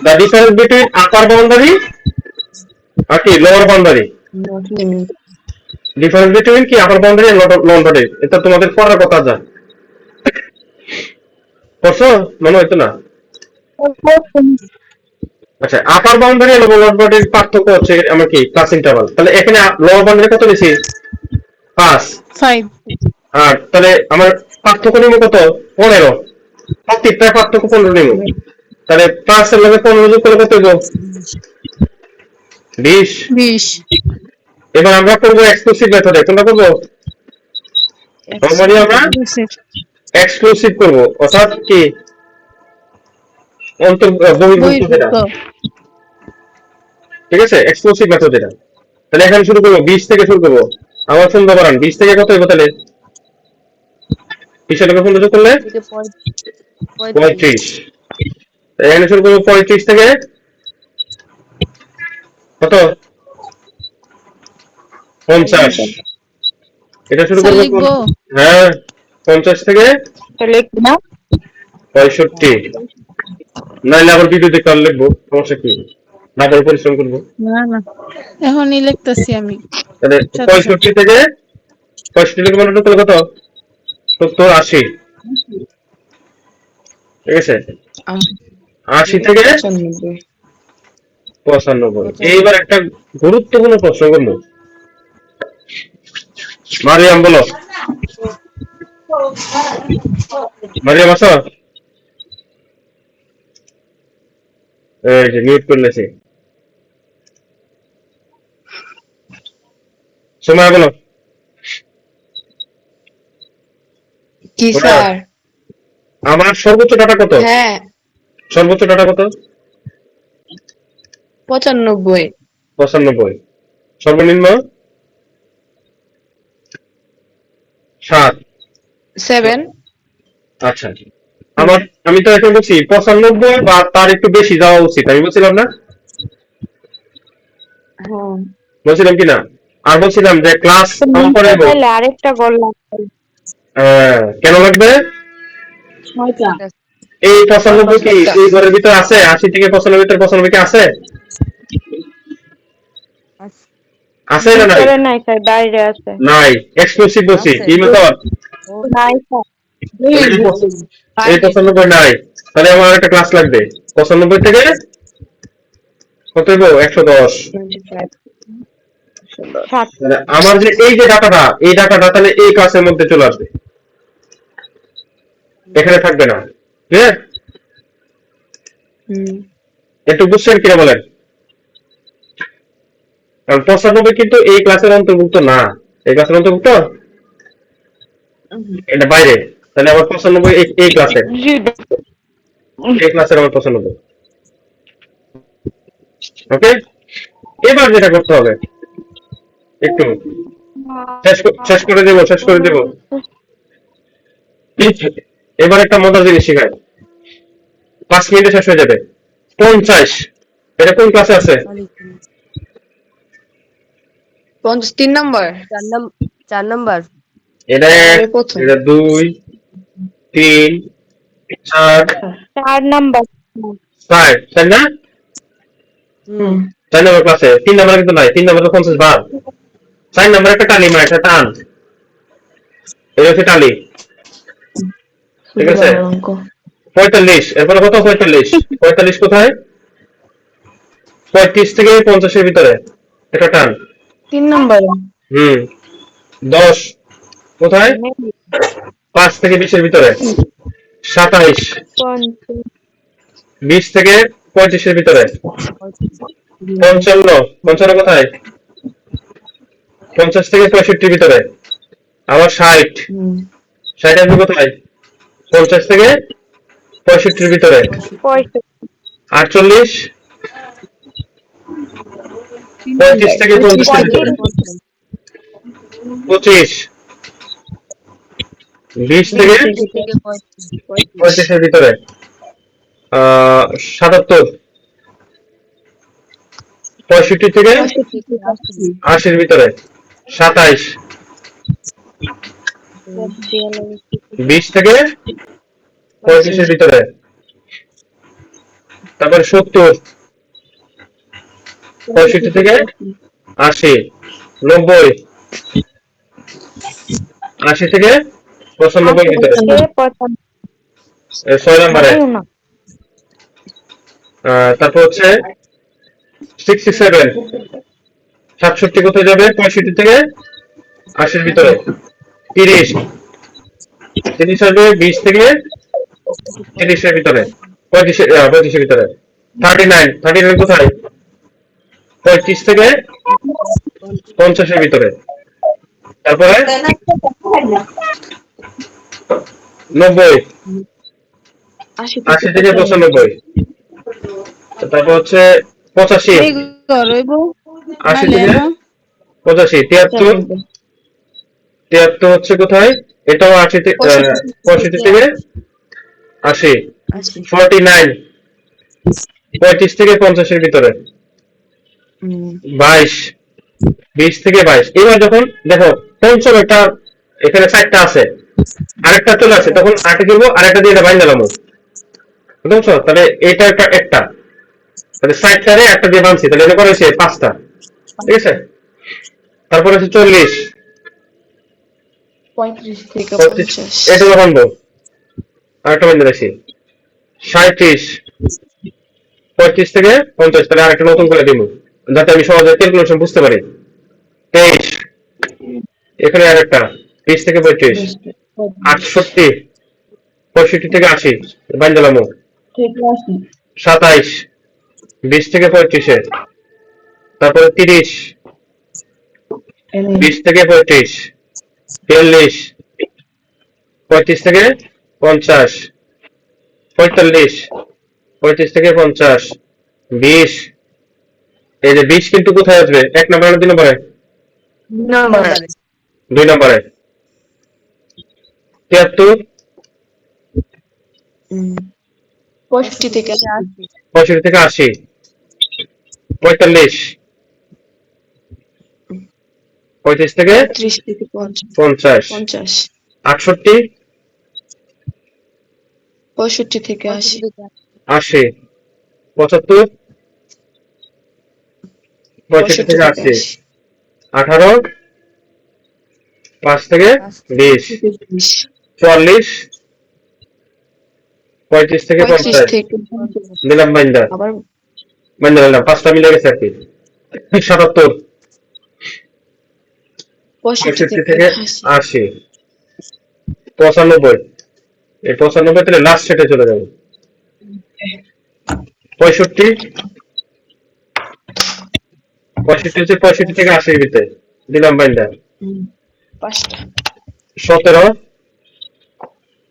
The difference between upper boundary আর কি লোয়ার বাউন্ডারি। ডিফারেন্স বিটুইন কি আপার বাউন্ডারি আর লোয়ার বাউন্ডারি, এটা তোমাদের পড়ার কথা যা পড়ছো, মনে হইতো না? আচ্ছা, আপার বাউন্ডারি আর লোয়ার বাউন্ডারির পার্থক্য হচ্ছে আমার কি ক্লাস ইন্টারভাল। তাহলে এখানে লোয়ার বাউন্ডারি কত নিছি? 5। 5 আর তাহলে আমার পার্থক্য নিব কত? 15। প্রত্যেকটা পার্থক্য 15 নিব। তাহলে 5 এর লগে 15 যোগ করলে কত হইব? 20। 20 এবার আমরা করবো এক্সক্লুসিভ মেথডে। কোনটা করবো? নরমালি আমরা এক্সক্লুসিভ করব, অর্থাৎ কি বহির্ভূত যেটা, বহির্ভূত ঠিক আছে? এক্সক্লুসিভ মেথড এটা। তাহলে এখানে শুরু করবো 20 থেকে শুরু করবো। আমার সুন্দর বাড়ান 20 থেকে কত হইব? তাহলে 20 এর লগে 15 যোগ করলে থেকে 35 35। এখানে শুরু করবো 35 থেকে কত? 50। এটা শুরু স্যার করবো লিখবো? হ্যাঁ, 50 থেকে তাহলে না 65। নাইলে আবার ভিডিও দেখে আর লিখবো, সমস্যা কি? না করে পরিশ্রম করবো। না না, এখনই লিখতেছি আমি তাহলে সাথে সাথে। 65 থেকে 65 থেকে মনে করলে কত? 70, 80, ঠিক আছে? 80 থেকে 95। এইবার একটা গুরুত্বপূর্ণ প্রশ্ন করবো। মারিয়াম বলো। মারিয়াম আছো? এই যে মিউট করলেছি। সময় বলো। কি ওরা, স্যার? আমার সর্বোচ্চ ডাটা কত? হ্যাঁ, সর্বোচ্চ ডাটা কত? 95। 95। সর্বনিম্ন 7। 7। আচ্ছা, আমি তো এখন বলছি 95 বা তার একটু বেশি যাওয়া উচিত, আমি বলছিলাম না? হ্যাঁ, বলছিলাম কি না? আর বলছিলাম যে ক্লাস কম করাইবো। তাহলে আরেকটা বললাম। কেন লাগবে? 6টা। এই 95 কি এই ঘরের ভিতরে আছে? 80 থেকে 95 ভিতরে 95 কি আছে? আছে না নাই? ভিতরে নাই স্যার, বাইরে আছে। নাই, এক্সক্লুসিভ বলছি। আছে। কি মেথড? নাই স্যার, এই 95 নাই। তাহলে আমার একটা ক্লাস লাগবে 95 থেকে কত হইব? 110। 7। তাহলে আমার যে এই যে ডাটাটা, এই ডাটাটা তাহলে এই ক্লাসের মধ্যে চলে আসবে, এখানে থাকবে না। ক্লিয়ার? একটু বুঝছেন কিনা বলেন? কারণ 95 কিন্তু এই ক্লাসের অন্তর্ভুক্ত না। এই ক্লাসের অন্তর্ভুক্ত, এটা বাইরে। তাহলে আমার 95 এই ক্লাসের, এই ক্লাসের আমার 95। ওকে, এবার যেটা করতে হবে একটু শেষ করে দেব, শেষ করে দেব। এবার একটা মজার জিনিস শিখায়, 5 মিনিটে শেষ হয়ে যাবে। 50, এটা কোন ক্লাসে আছে? 3 নম্বর। 4 নাম্বার এটা 1, প্রথম। এটা 2, 3 4 4 নাম্বার। 5 তাই না? হুম 4 নম্বর ক্লাসে 3 নম্বরে কিন্তু নাই, 3 নম্বরে 50 ভাগ। 4 নম্বরে একটা টালি মার, একটা টান, এই হচ্ছে টালি। ঠিক আছে, 45 এরপরে কত? 45 45 কোথায়? 35 থেকে 50 এর ভিতরে একটা টান। 3 নম্বরে। 10 কোথায়? 5 থেকে 20 এর ভিতরে। 27 20 থেকে 35 এর ভিতরে। 55 55 কোথায়? 50 থেকে 65 এর ভিতরে। আবার 60 60 আসবে কোথায়? 50 থেকে 65 এর ভিতরে। 48 35 থেকে 50 এর ভিতরে। 25 20 থেকে 35 এর ভিতরে। 77 65 থেকে 80 এর ভিতরে। 27 20 থেকে 35 এর ভিতরে। তারপরে 70 65 থেকে 80 90 80 থেকে 95 এর ভিতরে। 6 নম্বরে। তারপর হচ্ছে 67 67 কোথায় যাবে? 65 থেকে 80 এর ভিতরে। 30 30 আসবে 20 থেকে 30 এর ভিতরে। 35 এর ভিতরে। 39 39 কোথায়? 35 থেকে 50 এর ভিতরে। তারপরে 90 80 থেকে 95। তারপর হচ্ছে 85 এই রইব 80 নাইলে থেকে এলো 85 73 73 হচ্ছে কোথায়? এটাও 80 থেকে 65 থেকে 80। 49 35 থেকে 50 এর ভিতরে। 22 20 থেকে 22। এবার যখন দেখো পঞ্চম একটা এখানে 4টা আছে, আরেকটা চলে আসে, তখন আটে দিব, আরেকটা দিয়ে এটা বাইন দিলাম, বুঝছো? তাহলে এটা একটা তাহলে 4টারে একটা দিয়ে বানছি, তাহলে এটা করেছে 5টা। ঠিক আছে, তারপরে হচ্ছে 40 35 থেকে 35 এটা বানবো, আরেকটা বাইন দিয়েছি। 37 35 থেকে 50, তাহলে আরেকটা নতুন করে দিব, যাতে আমি সহজে ক্যালকুলেশন বুঝতে পারি। 23 এখানে আরেকটা 30 থেকে 35। 68 65 থেকে 80 বাইন দিলাম। 27 20 থেকে 35 এ। তারপরে 30 20 থেকে 35। 43 35 থেকে 50। 45 35 থেকে 50। 20 এই যে 20 কিন্তু কোথায় আসবে? 1 নম্বরে না 2 নম্বরে? 2 নম্বরে। 73 65 থেকে 65 থেকে 80। 45 35 থেকে 30 থেকে 50। 50 68 65 থেকে 80 80। 75 65 থেকে 80। 18 5 থেকে 20। 44 35 থেকে 50 দিলাম বাইন্দা, আবার বাইন্দা দিলাম, 5টা মিলে গেছে আর কি। 77 65 থেকে 80। 95 এই 95 তাহলে লাস্ট সেটে চলে যাবে। 65 65 হচ্ছে 65 থেকে 80 এর ভিতরে দিলাম বাইন্দা। 5টা 17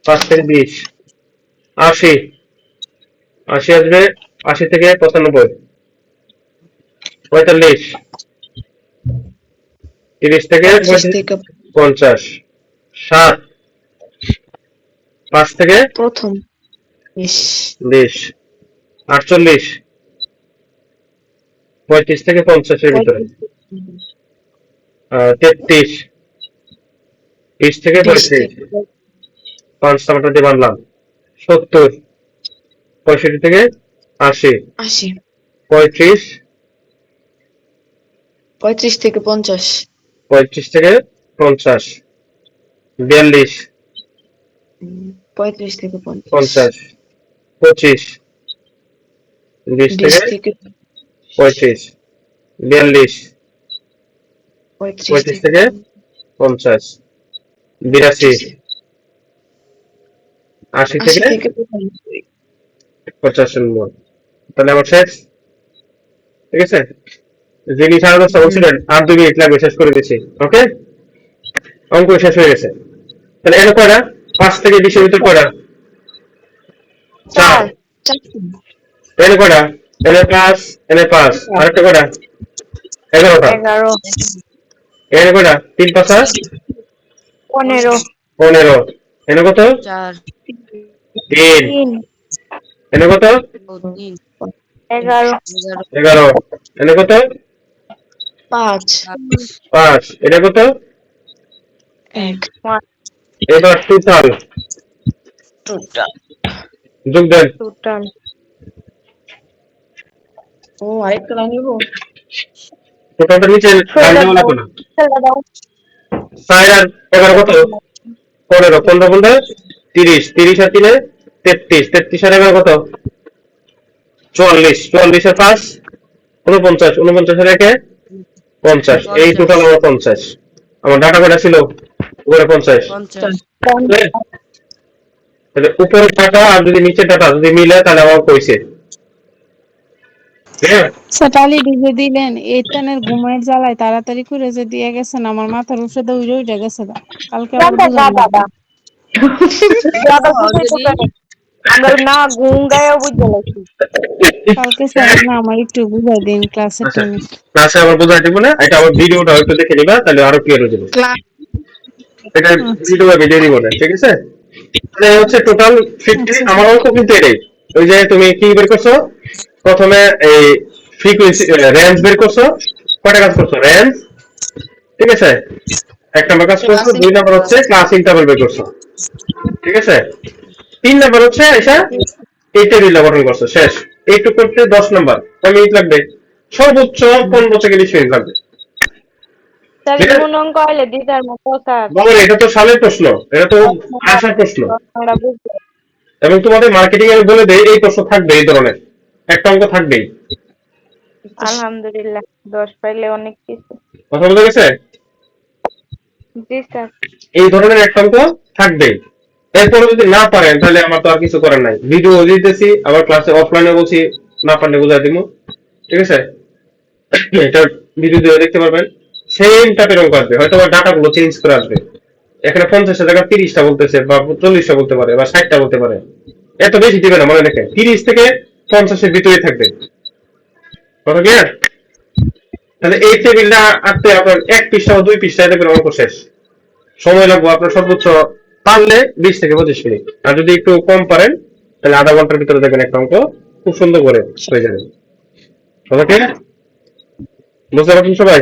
5 থেকে 20। 80 80 আসবে 80 থেকে 95। 45 30 থেকে 50। 7 5 থেকে প্রথম 20 20। 48 35 থেকে 50 এর ভিতরে। 33 30 থেকে 35। 5 টমেটো দিয়ে বানলাম 70, 65 থেকে 80, 80, 35, 35 থেকে 50, 35 থেকে 50, 42, 35 থেকে 50, 50, 25, 20 20 থেকে থেকে 35, 42, 35 35 থেকে থেকে 50, 82, 80 80 থেকে থেকে 95, 50 নম্বর। তাহলে আমার শেষ, ঠিক আছে? যিনি 10:30 বলছিলেন আর 2 মিনিট লাগবে, শেষ করে দিচ্ছি। ওকে, অঙ্ক শেষ হয়ে গেছে। তাহলে এর কয়টা? 5 থেকে 20 এর ভিতর কয়টা? 4। 4, এর কয়টা? এর 5, এর 5, আরেকটা কয়টা? 11টা। 11, এর কয়টা? 3 5 15, 15। এর কত? 3। 3, এর কত? 11, 11। এর কত? 5, 5। এটা কত? 1, এবার টোটাল যোগ দেন। total, ও আরেকটা লাইন নিবো। টোটালটা নিচে লাইন দেওয়া লাগবে না। 4 আর 11 কত? 15। 15 15 30। 30 আর 3 33। 33 আর 11 কত? 44। 44 আর 5 49। 49 আর 1 50। এই টোটাল আমার 50। আমার ডাটা কয়টা ছিল? উপরে 50। তাহলে উপরের ডাটা আর যদি নিচের ডাটা যদি মিলে তাহলে আমার কইছে। হ্যাঁ, সেটালি ডিজে দিলেন এটানের ঘুমের জ্বালায় তাড়াতাড়ি করে যে দিয়ে গেছেন আমার মাথার উপরে উড়ে উড়ে গেছে গা। কালকে আবার বুঝান লাগবে। আমরা না ঘুম গায়ে বুঝে লাগছি। কালকে স্যার না আমার একটু বুঝাই দিন ক্লাসের আচ্ছা, টাইমে। ক্লাসে আবার বোঝাই দিব না, এটা আবার ভিডিওটা একটু দেখে নিবা তাহলে আরো ক্লিয়ার হয়ে যাবে। ক্লাস এটা আচ্ছা ভিডিও দিব না, ঠিক আছে? তাহলে হচ্ছে টোটাল 50। আচ্ছা আমার অঙ্ক কিন্তু এটাই। ওই যে তুমি কি বের করছো প্রথমে, এই ফ্রিকোয়েন্সি রেঞ্জ বের করছো। কয়টা কাজ করছো? রেঞ্জ, ঠিক আছে, 1 নাম্বার কাজ করছো। 2 নাম্বার হচ্ছে ক্লাস ইন্টারভাল বের করছো, ঠিক আছে। 3 নাম্বার হচ্ছে এসে এই টেবিলটা গঠন করছো, শেষ। এইটুকু করতে 10 নাম্বার, কয় মিনিট লাগবে? সর্বোচ্চ 15 থেকে 20 মিনিট লাগবে। স্যার ঠিক আছে? এমন অঙ্ক হলে দিদার মতো স্যার বাবা, এটা তো সালের প্রশ্ন, এটা তো আসার প্রশ্ন। আমরা বুঝতে এবং তোমাদের মার্কেটিং এ বলে দেয় এই প্রশ্ন থাকবে, এই ধরনের একটা অঙ্ক থাকবেই। আলহামদুলিল্লাহ 10 পাইলে অনেক কিছু। কথা বলে গেছে? জি স্যার। এই ধরনের একটা অঙ্ক থাকবেই। এরপরে যদি না পারেন তাহলে আমার তো আর কিছু করার নাই। ভিডিও দিতেছি, আবার ক্লাসে অফলাইনে বলছি, না পারলে বুঝাই দিব, ঠিক আছে? এটা ভিডিও দিয়ে দেখতে পারবেন। সেম টাইপের অঙ্ক আসবে, হয়তো ডাটা গুলো চেঞ্জ করে আসবে। এখানে 50 টাকা 30টা বলতেছে, বা 40টা বলতে পারে, বা 60টা বলতে পারে। এত বেশি দিবে না, মনে রেখে 30 থেকে 50-এর ভিতরে থাকবে। কথা ক্লিয়ার? তাহলে এই টেবিলটা আঁকতে আপনার 1 পৃষ্ঠা বা 2 পৃষ্ঠায় দেখবেন অঙ্ক শেষ। সময় লাগবে আপনার সর্বোচ্চ পারলে 20 থেকে 25 মিনিট। আর যদি একটু কম পারেন তাহলে আধা ঘন্টার ভিতরে দেখবেন একটা অঙ্ক খুব সুন্দর করে হয়ে যাবে। কথা ক্লিয়ার? বুঝতে পারছেন সবাই?